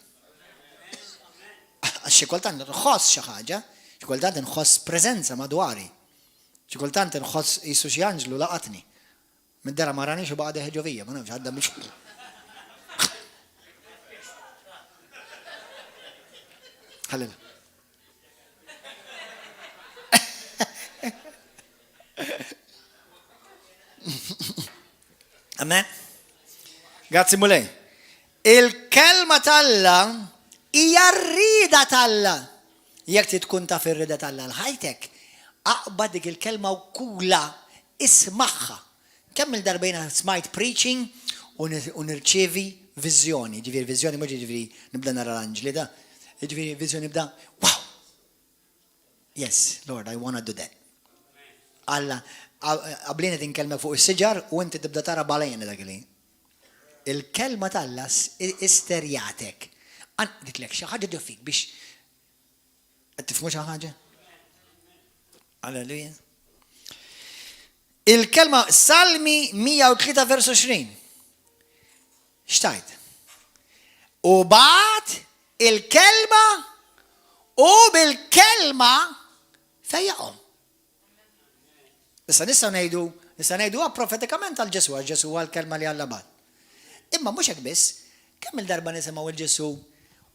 Għax xi kultant nħoss xi ħaġa, xi kultant inħoss preżenza madwari. Xi kultant inħoss qisu xi anġlu laqatni. Mid-dera ma ranix u baqgħet ħeġovija, ma nafx għadda mhux. Ħallilha. Amen. Grazzi mulej. Il-kelma Alla hija rrida Alla. Jekk tkun taf ir-rida Alla l-ħajtek, aqbad dik il-kelma u kula ismaħħa. Kemm il-darbejna smajt preaching u nirċievi viżjoni. Ġifieri viżjoni mhux ġifieri nibda nara l-anġli da. Ġifieri viżjoni nibda, wow. Yes, Lord, I want to do that. Alla qablina tinkelmek fuq is-siġar u inti tibda tara balejn dak li. Il-kelma Alla isterjatek. Ditlek xi ħaġa ġofik biex qed tifhmu xi ħaġa? Alleluja. Il-kelma Salmi 103 vers 20. Xtajt? U bagħad il-kelma u bil-kelma fejjaqhom. Issa nistgħu ngħidu profetikament għal Ġesu, għal Ġesu għal kelma li Alla bad. Imma mhux hekk biss, kemm il-darba nisimgħu il-Ġesu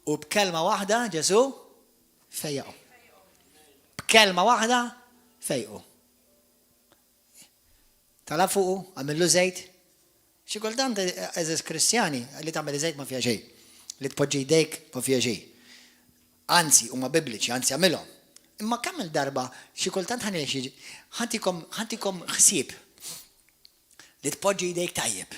u b'kelma waħda Ġesu fejjaqhom. B'kelma waħda fejqu. Tala fuqu, għamillu żejt. Xi kultant eżis Kristjani li tagħmel żejt ma fiha xejn. Li tpoġġi jdejk ma fiha xejn. Anzi, huma bibliċi, anzi għamilhom. Imma kemm il-darba xi kultant ħantikom ħsieb li tpoġġi jdejk tajjeb.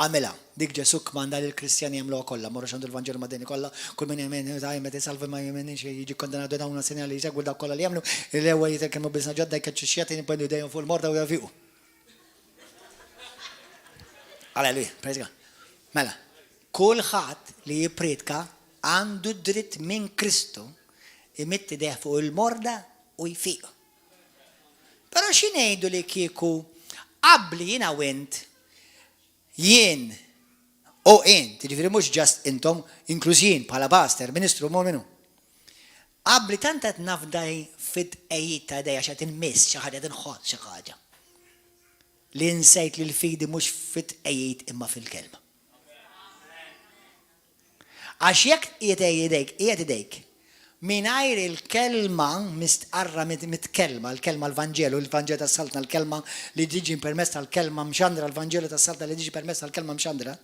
Għamilha, dik Ġesu kmanda li l-Kristjani jagħmluha kollha, morru xandu l-Vanġelu madeni kollha, kull min jemmen meta salva ma jemmenix jiġi kondannatu dawn sinjali li jsegwu dak kollha li jagħmlu, l-ewwel jitkellmu biżna ġodda jkeċċu xjati nipendu dejjem fuq il-morda u jafiqu. Alleluja, praise God. Mela, kulħadd li jippredka għandu dritt minn Kristu imetti deħ fuq il-morda u jfiq. Però xi ngħidu li kieku qabli jiena wint jien u int, ġifieri mhux ġast intom, inkluż jien bħala pastor, ministru minu. Qabli tant qed nafdaj fit-qejjid ta' dejja x'qed inmiss xi ħaġa tinħoss xi ħaġa. Li nsejt li l-fidi mhux fit-qejjid imma fil-kelma. Għax jekk qiegħed mingħajr il-kelma mistqarra mitkelma, l-kelma l-Vanġelu, l-Vanġelu tas-Saltna, l-kelma li tiġi permess tal-kelma mxandra, l-Vanġelu tas-Saltna li tiġi permess tal-kelma mxandra.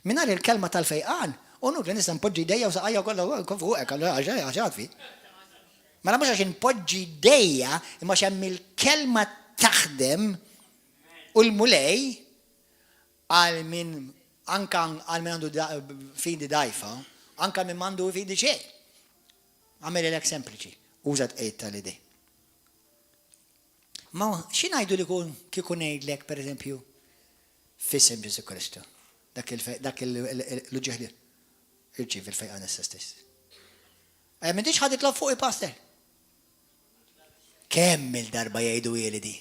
Mingħajr il-kelma tal-fejqan, u nuk li nista' npoġġi jdejja u saqajja kollha fuqek għaxad fi. Mela mhux għax inpoġġi jdejja imma hemm il-kelma taħdem u l-mulej għal min anka għal min għandu fidi dajfa, anka min mandu fidi xejn. Għamel l-ek sempliċi, użat ejta l-idej. Ma xinajdu li kikun ejdlek, per eżempju, fissem Ġesu Kristu, dak l-ġeħli, irċiv il-fejqan s-stess. Mendiċ ħadit fuq il-pastor. Kemm il-darba jgħidu jeli di?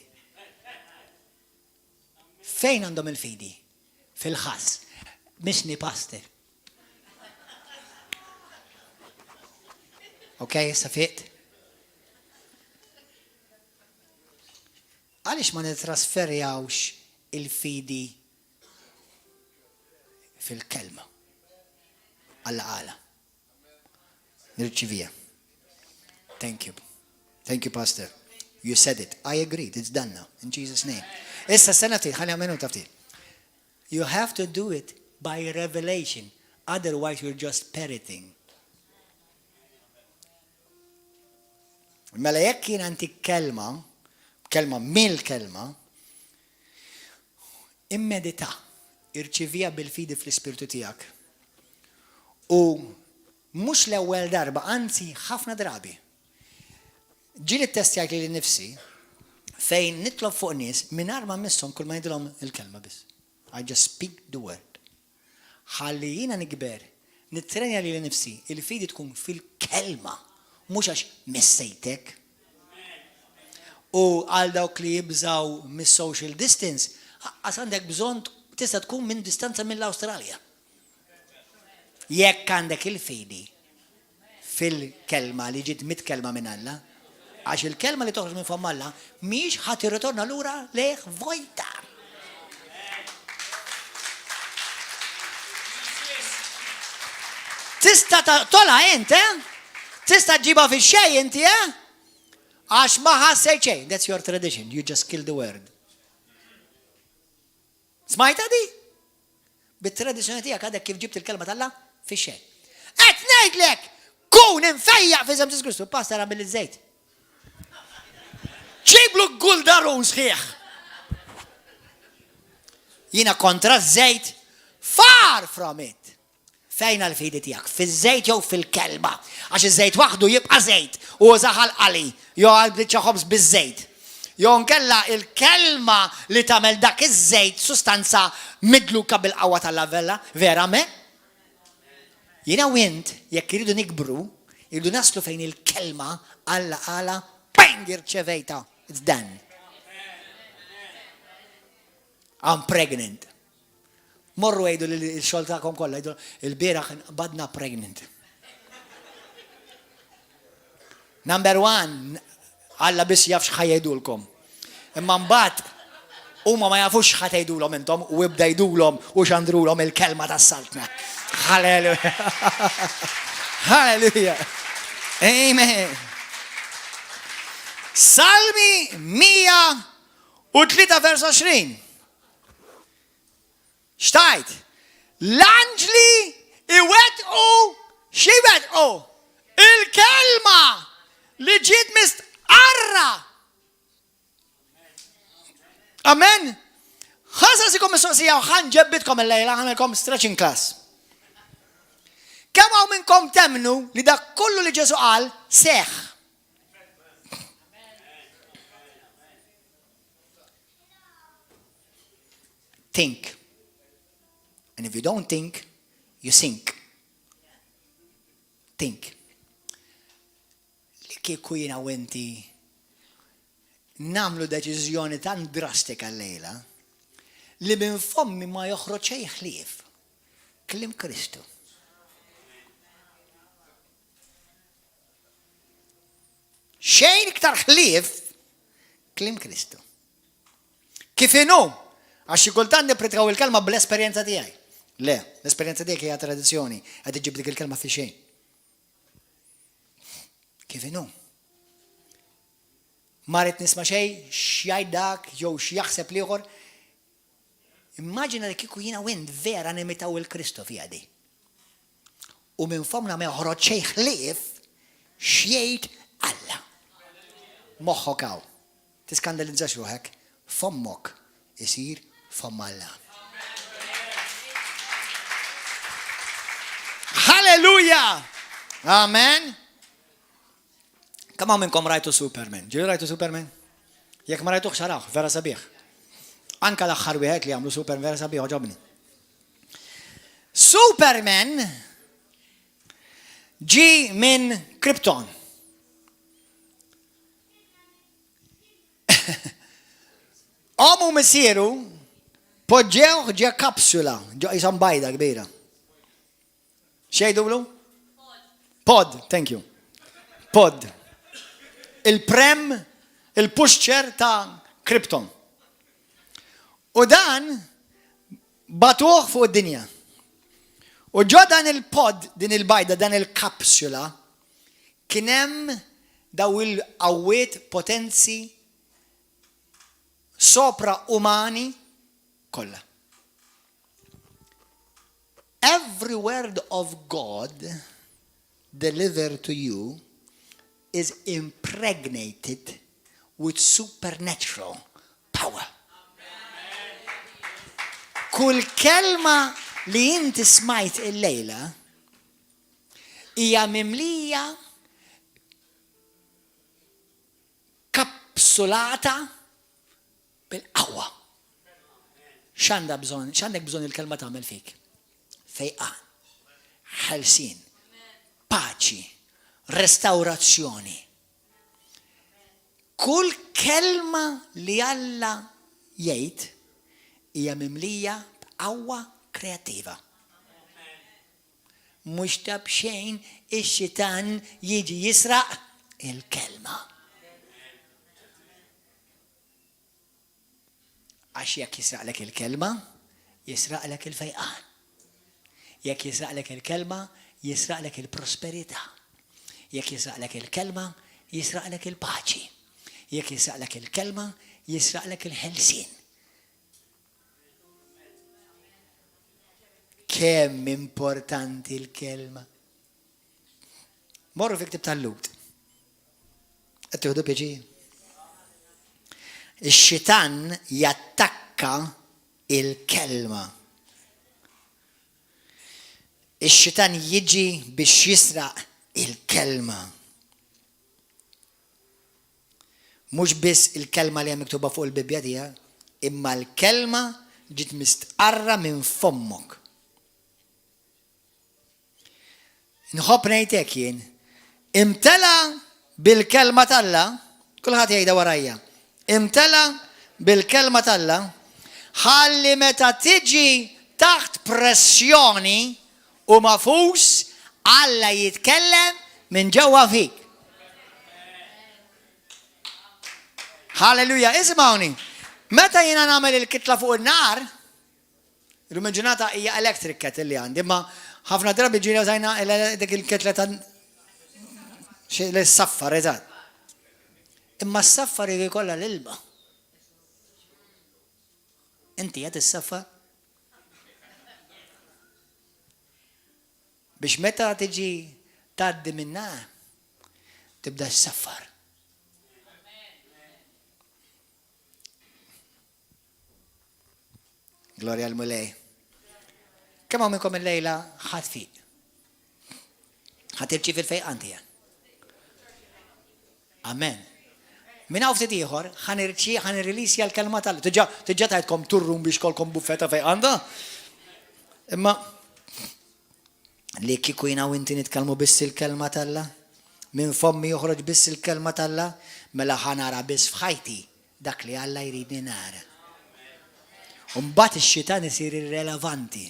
Fejn għandhom il-fidi? Fil-ħas. Misni pastor. Okay, safiet. Għalix ma nitrasferjawx il-fidi fil-kelma għalla. Nirċivija. Thank you. Thank you, Pastor. You said it. I agreed. It's done now. In Jesus' name. Issa senati, ħalli għamenu tafti. You have to do it by revelation. Otherwise, you're just parroting. Mela jekk jien għantik kelma mill-kelma, immedita, irċivija bil-fidi fl-ispirtu tijak. U mux l-ewwel darba, anzi ħafna drabi. Ġili t-testjak li nifsi, fejn nitlob fuq nies mingħajr ma missom kull ma jidilhom il-kelma biss. I just speak the word. Ħalli jiena nikber, nittrenja li nifsi, il-fidi tkun fil-kelma. Mux għax missejtek. U għal dawk li jibżaw mis-social distance, għas għandek bżon tista' tkun minn distanza mill-Awstralja. Jekk għandek il-fidi fil-kelma li ġiet mitkelma minn Alla, għax il-kelma li toħroġ minn fom Alla mhix ħadd irritorna lura lejh vojta. Tista' tola Tista' ġiba fi xej inti, Għax ma ħassej xejn. That's your tradition. You just kill the word. Smajta di? Bit-tradizzjoni tiegħek għadek kif ġibt il-kelma tal-Alla fi xej. Qed ngħidlek kun infejjaq fi Ġesu Kristu, pastor għamil iż-żejt. Ġiblu guldarun sħiħ. Jiena kontra żejt, far from it. Fejn għal-fidi tijak? Fil-żejt jew fil-kelma. Għax iż-żejt waħdu jibqa' żejt u zaħal qali, jew għal-bdiċċa ħobż biż-żejt. Jew nkella il-kelma li tagħmel dak iż-żejt sustanza midluka bil-qawwa tal-lavella, vera me? Jiena wint jekk iridu nikbru, iridu naslu fejn il-kelma Alla qala bang irċevejta. It's done. I'm pregnant. Morru għajdu l-xol ta'kom kolla, għajdu il-biraħ badna pregnant. Number 1, Alla bis jafx ħajajdulkom. Imma mbagħad huma ma jafux ħatajdulhom intom u jibda jdulhom u xandrulhom il-kelma tas-saltna. Halleluja. Halleluja. Amen. Salmi 103 vers 20. Xtajt, l-anġli iwetqu xiwetqu il-kelma li ġiet mistqarra. Amen. Ħasasikom mistoqsija u ħanġebbitkom il-lejla ħanelkom stretching class. Kemm hawn minnkom temnu li dak kollu li Ġesu qal seħħ. Think. And if you don't think, you sink. Think. Li kieku jiena u inti namlu deċiżjoni tan drastika l-lejla li minn fommi ma joħroġ xejn ħlief. Kliem Kristu. Xejn iktar ħlief kliem Kristu. Kif inhu? Għax xi kultant nippritaw il-kelma bl-esperjenza tiegħi. Le, l-esperjenza dik hija tradizzjoni, qed iġib dik il-kelma fi xejn. Kif inhu? Ma rrid nisma' xejn x'jgħid dak jew x'jaħseb ieħor. Immaġina li kieku jiena wint vera nimitaw il-Kristu fiha di. U minn fomna ma joħroġ xejn ħlief x'jgħid Alla. Moħħok hawn. Tiskandalizzax ruħek, fommok isir fomm Alla. Halleluja! Amen. Kemm minnkom rajtu Superman? Ġieli rajtu Superman? Jekk ma rajtuh xaraw, vera sabiħ. Anka l-aħħar wieħed li għamlu Superman vera sabiħ ġobni. Superman ġi minn Krypton. Omu missieru poġġew ġe kapsula, ġo jisam bajda kbira. Xejdulu? Pod, thank you. Pod. Il-prem, il-pushcher ta' Krypton. U dan batuħ fuq id-dinja. U ġo dan il-pod, din il-bajda, dan il-kapsula, kienem daw il-għawiet potenzi sopra umani kolla. Every word of God delivered to you is impregnated with supernatural power. Kull kelma li inti smajt il-lejla hija mimlija kapsulata bil-qawwa. X'għandek bżonn il-kelma tagħmel fik? Fejqan, ħelsien, paċi, restawrazzjoni. Kull kelma li Alla jgħid hija mimlija b'qawwa kreattiva. Mhux ta' b'xejn ix-xitan jiġi jisraq il-kelma. Għax jekk jisraqlek il-kelma, jisraqlek il-fejqan. Jekk jisraqlek il-kelma, jisraqlek il-prosperità. Jekk jisraqlek il-kelma, jisraqlek il-paċi. Jekk jisraqlek il-kelma, jisraqlek il-ħelsien. Kemm importanti l-kelma. Morru fi ktib tal-Lut. Qed tieħdu pjaċir. Ix-xitan jattakka il-kelma. Ix-xitan jiġi biex jisraq il-kelma. Mhux biss il-kelma li hemm miktuba fuq il-Bibja tiegħek, imma l-kelma ġiet mistqarra minn fommok. Nħobb ngħidlek jien, imtela bil-kelma talla, kulħadd jgħidha warajja. Imtela bil-kelma talla, ħalli meta tiġi taħt pressjoni u mafus Alla jitkellem minn ġewwa fik. Halleluja, ismawni. Meta jiena nagħmel il-kitla fuq in-nar, il-ġurnata hija electric kettle li għandi, imma ħafna drabi ġiri użajna dik il-ketla ta' xi l-saffar eżatt. Imma s-saffar jgħi kollha l-ilma. Inti qed is-saffar? Biex meta tiġi tgħaddi min-nar, tibda s-saffar. Gloria l-mulej. Kemm hawn minnkom il-lejla ħadd fiq? Ħadd irċi fil-fejqan tiegħek. Amen. Min hawn ftit ieħor ħanirrilisja l-kelma tal. Tiġġa tgħidkom turrum biex kolkom buffetta fejqanda. Imma li kieku jiena u inti nitkellmu biss il-kelma talla, minn fommi joħroġ biss il-kelma talla, mela ħanara biss f'ħajti dak li Alla jridni nara. Mbagħad ix-xitan isir irrelevanti.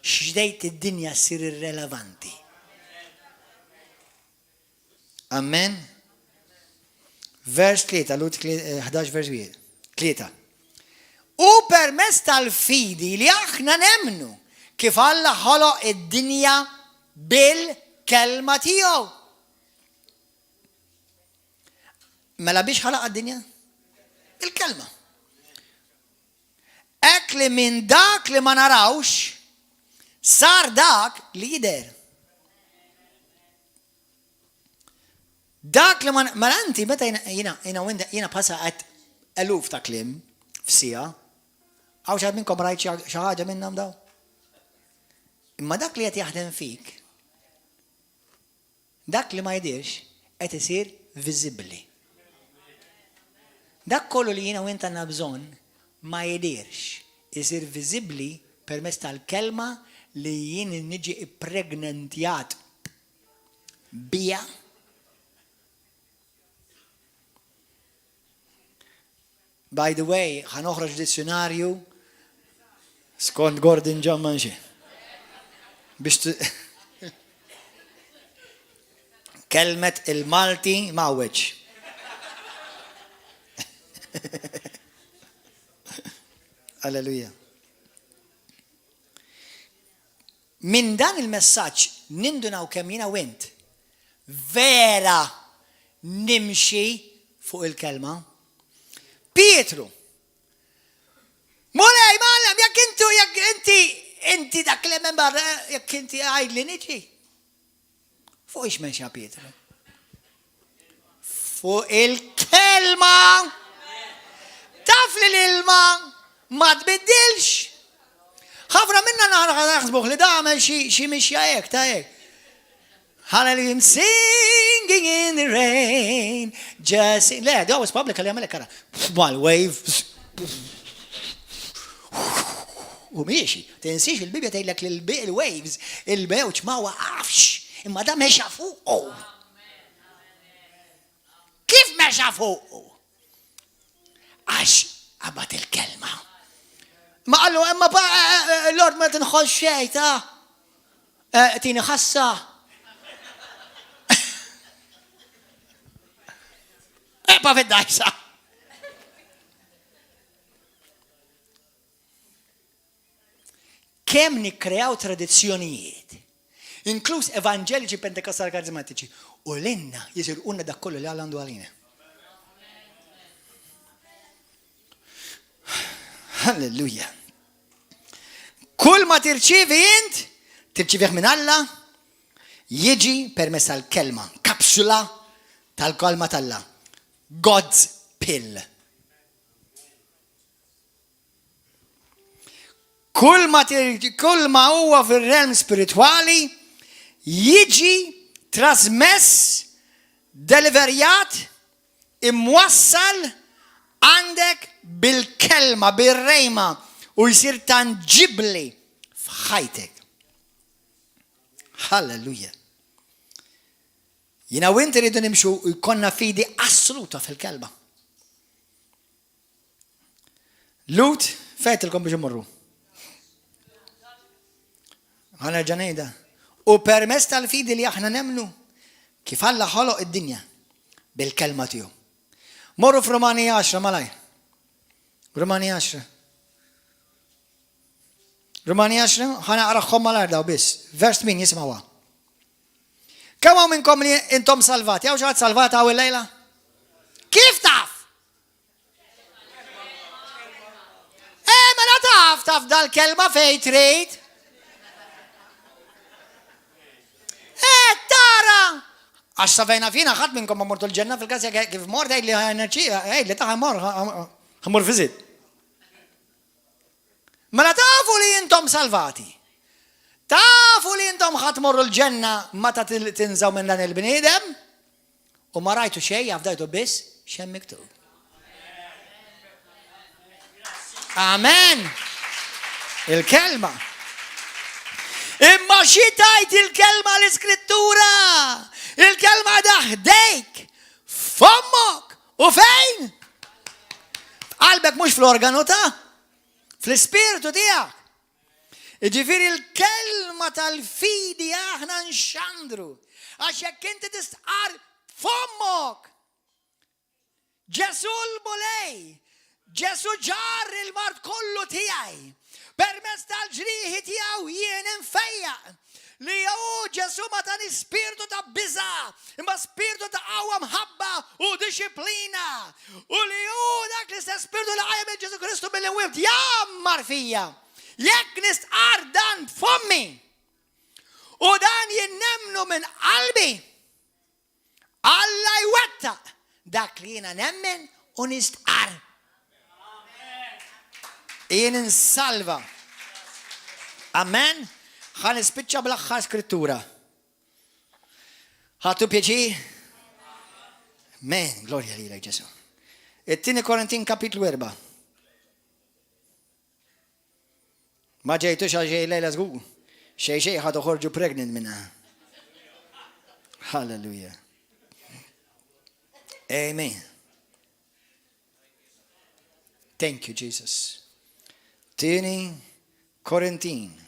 X'dejt id-dinja ssir irrelevanti. Amen. Vers 3, Lut 11 vers 3. U permezz tal-fidi li aħna nemmnu kif Alla ħoloq id-dinja bil-kelma tiegħu. Mela biex ħalaq id-dinja? Il-kelma. Hekk li minn dak li ma narawx sar dak li jidher. Dak li ma anti meta jiena passa qed eluf ta' kliem f'sija, għaw xaħad minnkom rajt xi ħaġa minnhom daw. Imma dak li qed jaħdem fik, dak li ma jidhirx qed isir viżibbli. Dak kollu li jiena u inti għandna bżonn ma jidhirx, isir viżibbli permezz tal-kelma li jien niġi ippregnantjat bija. By the way, ħanoħroġ dizzjonarju skont Gordon John Manxie. Biex kelmet il-Malti mawweġ. Alleluja. Min dan il-messaġġ nindunaw kemm jiena wint vera nimxi fuq il-kelma. Pietru. Mulej, mallem, jekk inti dak li men barra, jekk inti għajd li niġi. Fuq ix menxa Pietru? Fuq il-kelma. Taf li l-ilma ma tbiddilx. ħafna minna naħsbuh li dagħmel xi mixja hekk ta' hekk. Hallelujah, I'm singing in the rain. Just le, da was public li għamelek kara. Mal wave. U miexi, tinsix il-Bibja tgħidlek li il-waves, il-mewġ ma waqafx, imma da mexa fuqu. Kif mexa fuqu? Għax qabad il-kelma. Ma qallu, imma l-Lord ma tinħoss xejn ta' tini ħassa. Epa fid-dajsa. Kemm nikkreaw tradizzjonijiet, inkluż evanġeliċi pentekostali karizmatiċi, u l-inna jisir unna dak kollu li għandu għalina. Halleluja. Kull ma tirċivi int, tirċivih minn Alla, jiġi permess tal-kelma, kapsula tal-kalma tal-Alla. God's pill. Kull ma huwa fil-realm spirituali jiġi trasmess, deliverjat, imwassal għandek bil-kelma, bil-rejma u jisir tangibli f'ħajtek. Halleluja. Jina u inti rridu nimxu u jkonna fidi assoluta fil-kelma. Lut, fejtilkom biex imorru. Għana ġanejda. U permess tal-fidi li aħna nemnu kif Alla ħoloq id-dinja bil-kelma tiegħu. Morru f'Romani 10 malaj. Romani 10. Romani 10, ħana għaraħħom malaj daw bis. Vers 8 jismawa. Kemm hawn minnkom li intom salvati? Hawn xi ħadd salvata hawn il-lejla? Kif taf? Mela taf dal-kelma fejn trid. Tara! Għax savejna fina ħadd minnkom ma mortu l-ġenna fil-każ kif mort għid li enerġija, għid li taħ ħamur viżit. Mela tafu li intom salvati. Tafu li intom ħatmorru l-ġenna meta tinżaw minn dan il-bniedem u ma rajtu xejn jafdajtu biss xemm miktub. Amen. Il-kelma. Imma xi tajt il-kelma l-iskrittura. Il-kelma daħdejk f'ommok u fejn? Qalbek mhux fl-organu ta' fl-ispirtu tiegħek. Ġifieri il-kelma tal-fidi aħna nxandru għax jekk inti tistqar f'ommok Ġesu l-mulej Ġesu ġar il-mart kollu tiegħi. Permezz tal-ġrieħi tiegħu jien infejjaq. Li Ġesu ma tani spiritu ta' biża, imma spiritu ta' qawwa mħabba u disciplina. U li dak l-istess spiritu li qajjem Ġesu Kristu mill-imwiet jammar fija. Jekk nistqar dan f'ommi u dan jinnemnu minn qalbi, Alla jwettaq dak li jiena nemmen u nistqar. Jien insalva. Amen. Ħan ispiċċa bl-aħħar skrittura. Ħattu pjaċir? Men, glorja lilek Ġesu. It-tieni Korintin kapitlu 4. Ma ġejtux għal ġej lejla żgur. Xej ħad uħorġu pregnant minna. Hallelujah. Amen. Thank you, Jesus. Tieni Korintin.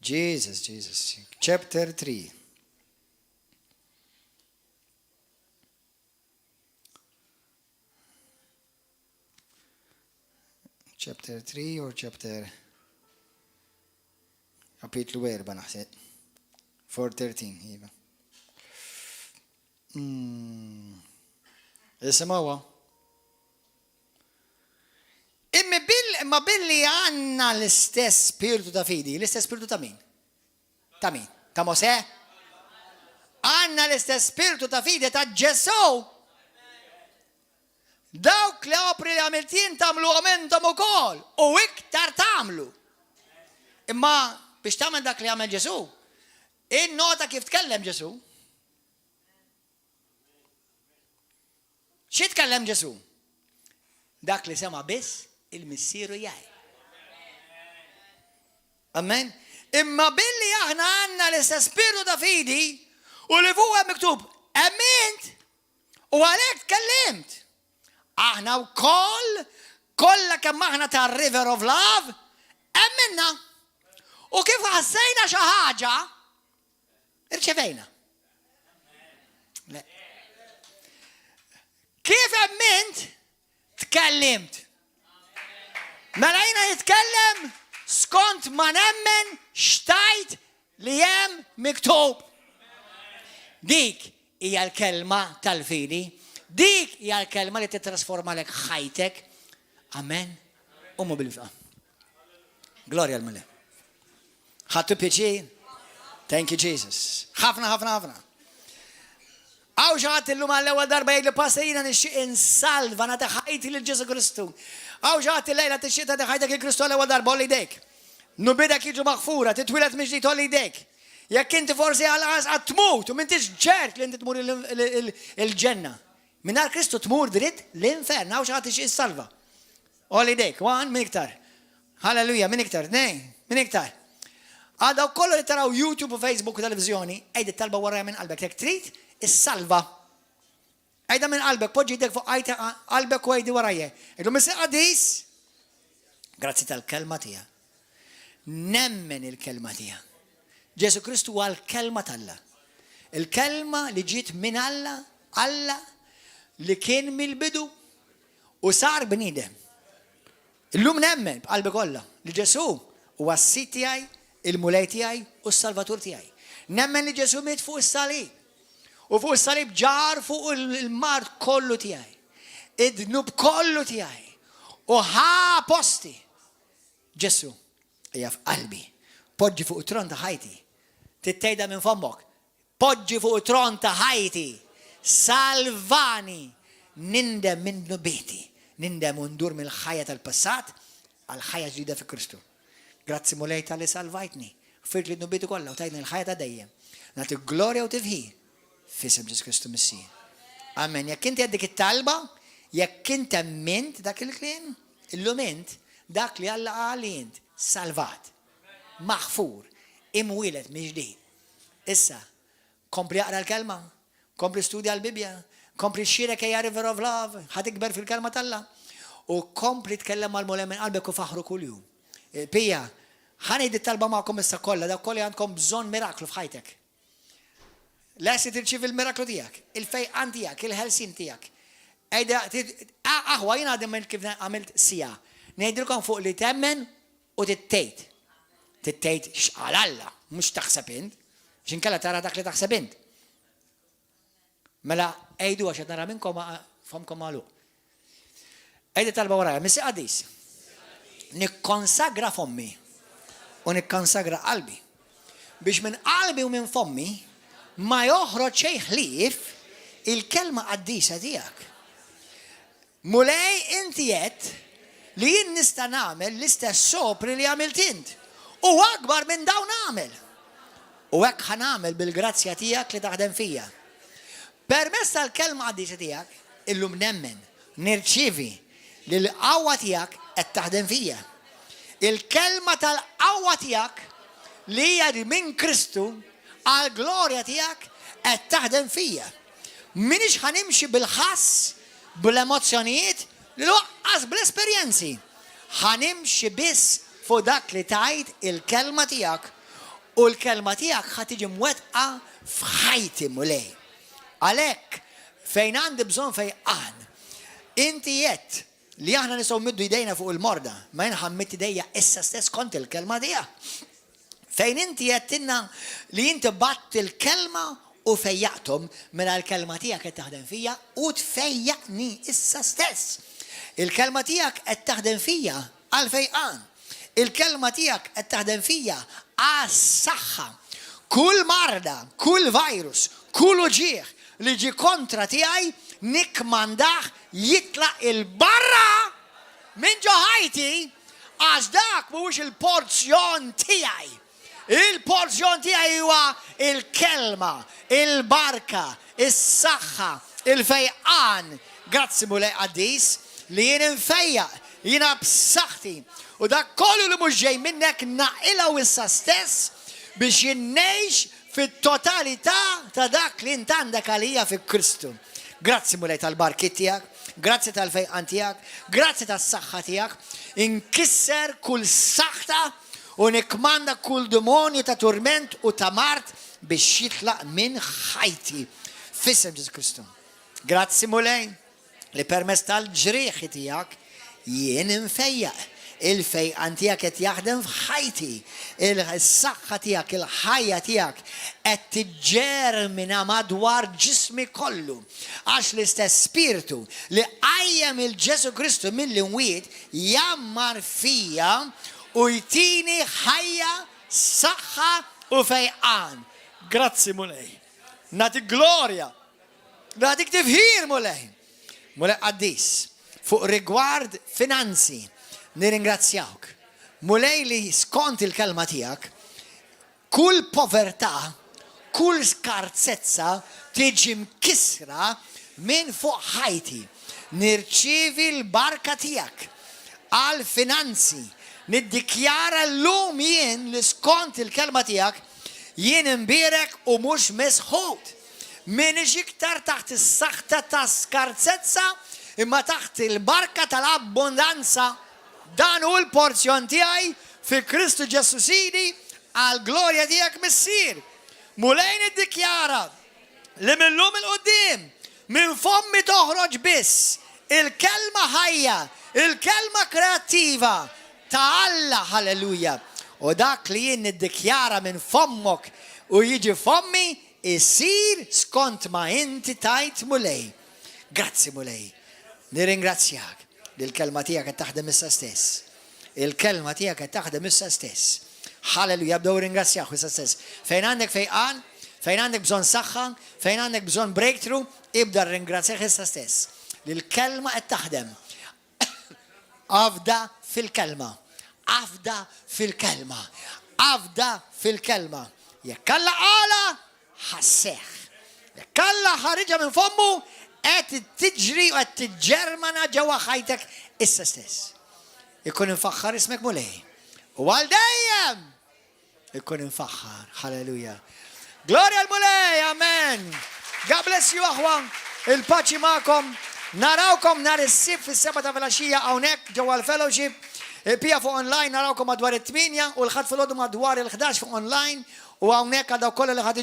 Jesus. Chapter 3. Chapter 3 or chapter kapitlu 4 naħseb. 4:13 iva. Isemawa. Imma billi għanna l-istess spiritu ta' fidi, l-istess spiritu ta' min? Ta' min? Ta' Mosè? Għanna l-istess spiritu ta' fidi ta' Ġesu. Dawk li opri li għamiltin tamlu għamentom u kol, u iktar tamlu. Imma biex tamen dak li għamil Ġesu, in-nota kif tkellem Ġesu. Xi tkellem Ġesu? Dak li sema biss il-missieru jaj. Amen. Imma billi aħna għanna l-istess spiritu ta' fidi u li fuq miktub emmint u għalhekk tkellimt. Aħna wkoll kollha kemm aħna ta' River of Love emminna. U kif ħassejna xi ħaġa irċevejna. Kif emmint tkellimt. Mela jina jitkellem skont ma nemmen xtajt li hemm miktub. Dik hija l-kelma tal-fidi. Dik hija l-kelma li titrasforma lek ħajtek. Amen. Ummu bil-fqa. Gloria al-Mele. Ħattu pjaċir? Thank you, Jesus. ħafna. Għaw ġaħat il-lum għall-ewwel darba jgħid li pastajina nixtieq insalva nagħti ħajti lil Ġesu Kristu. Għaw ġaħat il-lejla tixtieq tagħti ħajtek il-Kristu għall-ewwel darba olli jdejk. Nubidek jiġu maħfura, titwilet minn ġdid olli jdejk. Jekk inti forsi għal-qas għad tmut u m'intix ċert li inti tmur il-ġenna. Mingħajr Kristu tmur dritt l-infern. Għaw ġaħat tixtieq insalva. Olli jdejk. One, min iktar. Halleluja, min iktar. Nej, min iktar. Għadaw kollu li taraw YouTube u Facebook u televizjoni, għajdi talba warra minn qalbek. Jekk trid, is-salva. Għajda minn qalbek, poġġi jdek fuq qalbek u għajdi warajje. Għajdu missi għadis, grazzi tal-kelma tija. Nemmen il-kelma tija. Ġesu Kristu għal-kelma tal-la. Il-kelma li ġiet minn Alla li kien mill-bidu u sar bnidem. Illum nemmen b'qalbi kollha li Ġesu huwa s-sit tiegħi, il-mulej tiegħi u s-salvatur tiegħi. Nemmen li Ġesu miet fuq is-salib. U fuq is-salib ġar fuq il-mart kollu tiegħi. Id-dnub kollu tiegħi. U ħa posti. Ġesu hija f'qalbi. Poġġi fuq it-tron ta' ħajti. Tittejda minn fommok. Poġġi fuq it-tron ta' ħajti. Salvani. Nindem minn nubieti. Nindem u ndur mill-ħajja tal-passat għal ħajja ġdida fi Kristu. Grazzi mulej tal-li salvajtni. Firt li nubieti kollha u tajni l-ħajja ta' dejjem. Nagħti glorja u tifħi fisem Ġesu Kristu Missija. Amen. Jekk inti għaddik it-talba, jekk inti mint dak il-kliem, illumint dak li Alla għalint salvat, maħfur, imwilet miġdid. Issa, kompli jaqra l-kelma, kompli studja l-Bibja, kompli xirek ja River of Love, ħatikber fil-kelma tal-la, u kompli tkellem għal-mulem minn qalbek u faħru kull-jum. Pija, ħanid it-talba ma'kom issa kollha, dak kolli għandkom bżonn miraklu f'ħajtek. lesti tirċiv il-miraklu tijak, il-fejqan tijak, il-ħelsin tijak. Ejda, aħwa jina għadem kif għamilt sija. Nejdilkom fuq li temmen u tittejt. Tittejt xqalalla, mux taħseb int, xinkella tara dak li taħseb int. Mela, ejdu għaxet nara minnkom fomkom għalu. Ejda talba waraja, missi għadis. Nikkonsagra fommi u nikkonsagra qalbi. Biex minn qalbi u minn fommi ma joħroġ xej ħlief il-kelma qaddisa tiegħek. Mulej inti jett li jien nista' nagħmel l-istess sopri li għamilt int. U akbar minn dawn nagħmel. U hekk ħanagħmel bil-grazzja tiegħek li taħdem fija. Permezz tal-kelma qaddisa tiegħek illum nemmen, nirċievi li l-qawwa tiegħek qed taħdem fija. Il-kelma tal-qawwa tiegħek li hija minn Kristu għal glorja tiegħek qed taħdem fija. Minix ħanimxi bil-ħass, bil-emozzjonijiet, li waqqas bl-esperjenzi. Ħanimxi biss fuq dak li tajt il-kelma tiegħek u l-kelma tiegħek ħad tiġi mwettqa f'ħajti mulej. Għalhekk fejn għandi bżonn fejqan. Inti jett li aħna nistgħu middu jdejna fuq il-morda, ma jien ħammit idejja issa stess kont il-kelma tiegħek. Fejn inti jettinna li inti batt il-kelma u fejjaqtom mela l-kelma tiegħek qed taħdem fija u tfejjaqni issa stess. Il-kelma tiegħek qed taħdem fija għal fejqan. Il-kelma tiegħek qed taħdem fija għas-saħħa. Kull marda, kull virus, kull uġieħ li ġi kontra tiegħi nikmandaħ jitlaq il-barra minn ġo ħajti għax dak mhuwiex il-porzjon tiegħi. Il-porzjon tiegħi huwa il-kelma, il-barka, is-saħħa, il-fejqan. Grazzi mulej qaddis li jien infejjaq, jiena b'saħħti u dak kollu li mhux ġej minnek naqilgħu issa stess biex jinnejx fit-totalità ta' dak li int għandek għalija fi Kristu. Grazzi mulej tal-barkit tiegħek, grazzi tal-fejqan tiegħek, grazzi tas-saħħa tiegħek, inkisser kull saħħta u nikmanda kull demonju ta' turment u ta' mart biex jitlaq minn ħajti f'isem Ġesu Kristu. Grazzi mulej li permezz tal-ġrieħi tiegħek jien infejjaq. Il-fejqan tiegħek qed jaħdem f'ħajti. Il-saħħa tiegħek, il-ħajja tiegħek qed tiġġermina madwar ġismi kollu. Għax l-istess spiritu li qajjem il-Ġesu Kristu mill-imwiet jammar fija u jtini ħajja, saħħa u fejqan. Grazzi mulej. Natik glorja. Natik tifħir mulej. Mulej qaddis. Fuq rigward finanzi. Nirringrazzjawk. Mulej li skont il-kelma tiegħek, kull povertà, kull skarzezza tiġi mkisra minn fuq ħajti. Nirċievi l-barka tiegħek għal finanzi. Niddikjara l-lum jien li skont il-kelma tiegħek jien imbierek u mhux misħud. Minix iktar taħt is-saħħa ta' skarzezza imma taħt il-barka tal-abbondanza. Dan hu l-porzjon tiegħi fi Kristu Ġesu Sidi għal glorja tiegħek missier. Mulej niddikjara li millum il-qudiem minn fommi toħroġ biss il-kelma ħajja, il-kelma kreattiva ta' Alla, halleluja. U dak li jien niddikjara minn fommok u jiġi fommi isir skont ma inti tajt mulej. Grazzi mulej. Nirringrazzjak. Il-kelma tiegħek qed taħdem issa stess. Il-kelma tiegħek qed taħdem issa stess. Halleluja, bdew ringrazzjak issa stess. Fejn għandek fejqan, fejn għandek bżonn saħħa, fejn għandek bżonn breakthrough, ibda ringrazzjak issa stess. Il-kelma qed taħdem. Afda fil-kelma. Afda fil-kelma. Afda fil-kelma. Jekk Alla qala ħasseħ. Jekk Alla ħariġa minn fommu qed tiġri u qed tiġġermana ġewwa ħajtek issa stess. Ikun infaħħar ismek mulej. U għal dejjem ikun infaħħar. Halleluja. Gloria al mulej, amen. God bless you aħwa. Il-paċi magħkom. Narawkom nhar is-sibt fis-7 ta' filgħaxija hawnhekk ġewwa l-fellowship. Pija fuq online narawkom madwar it-8 u l-ħadd filgħodu madwar il-11 fuq online u hawnhekk għal dawk kollha li ħad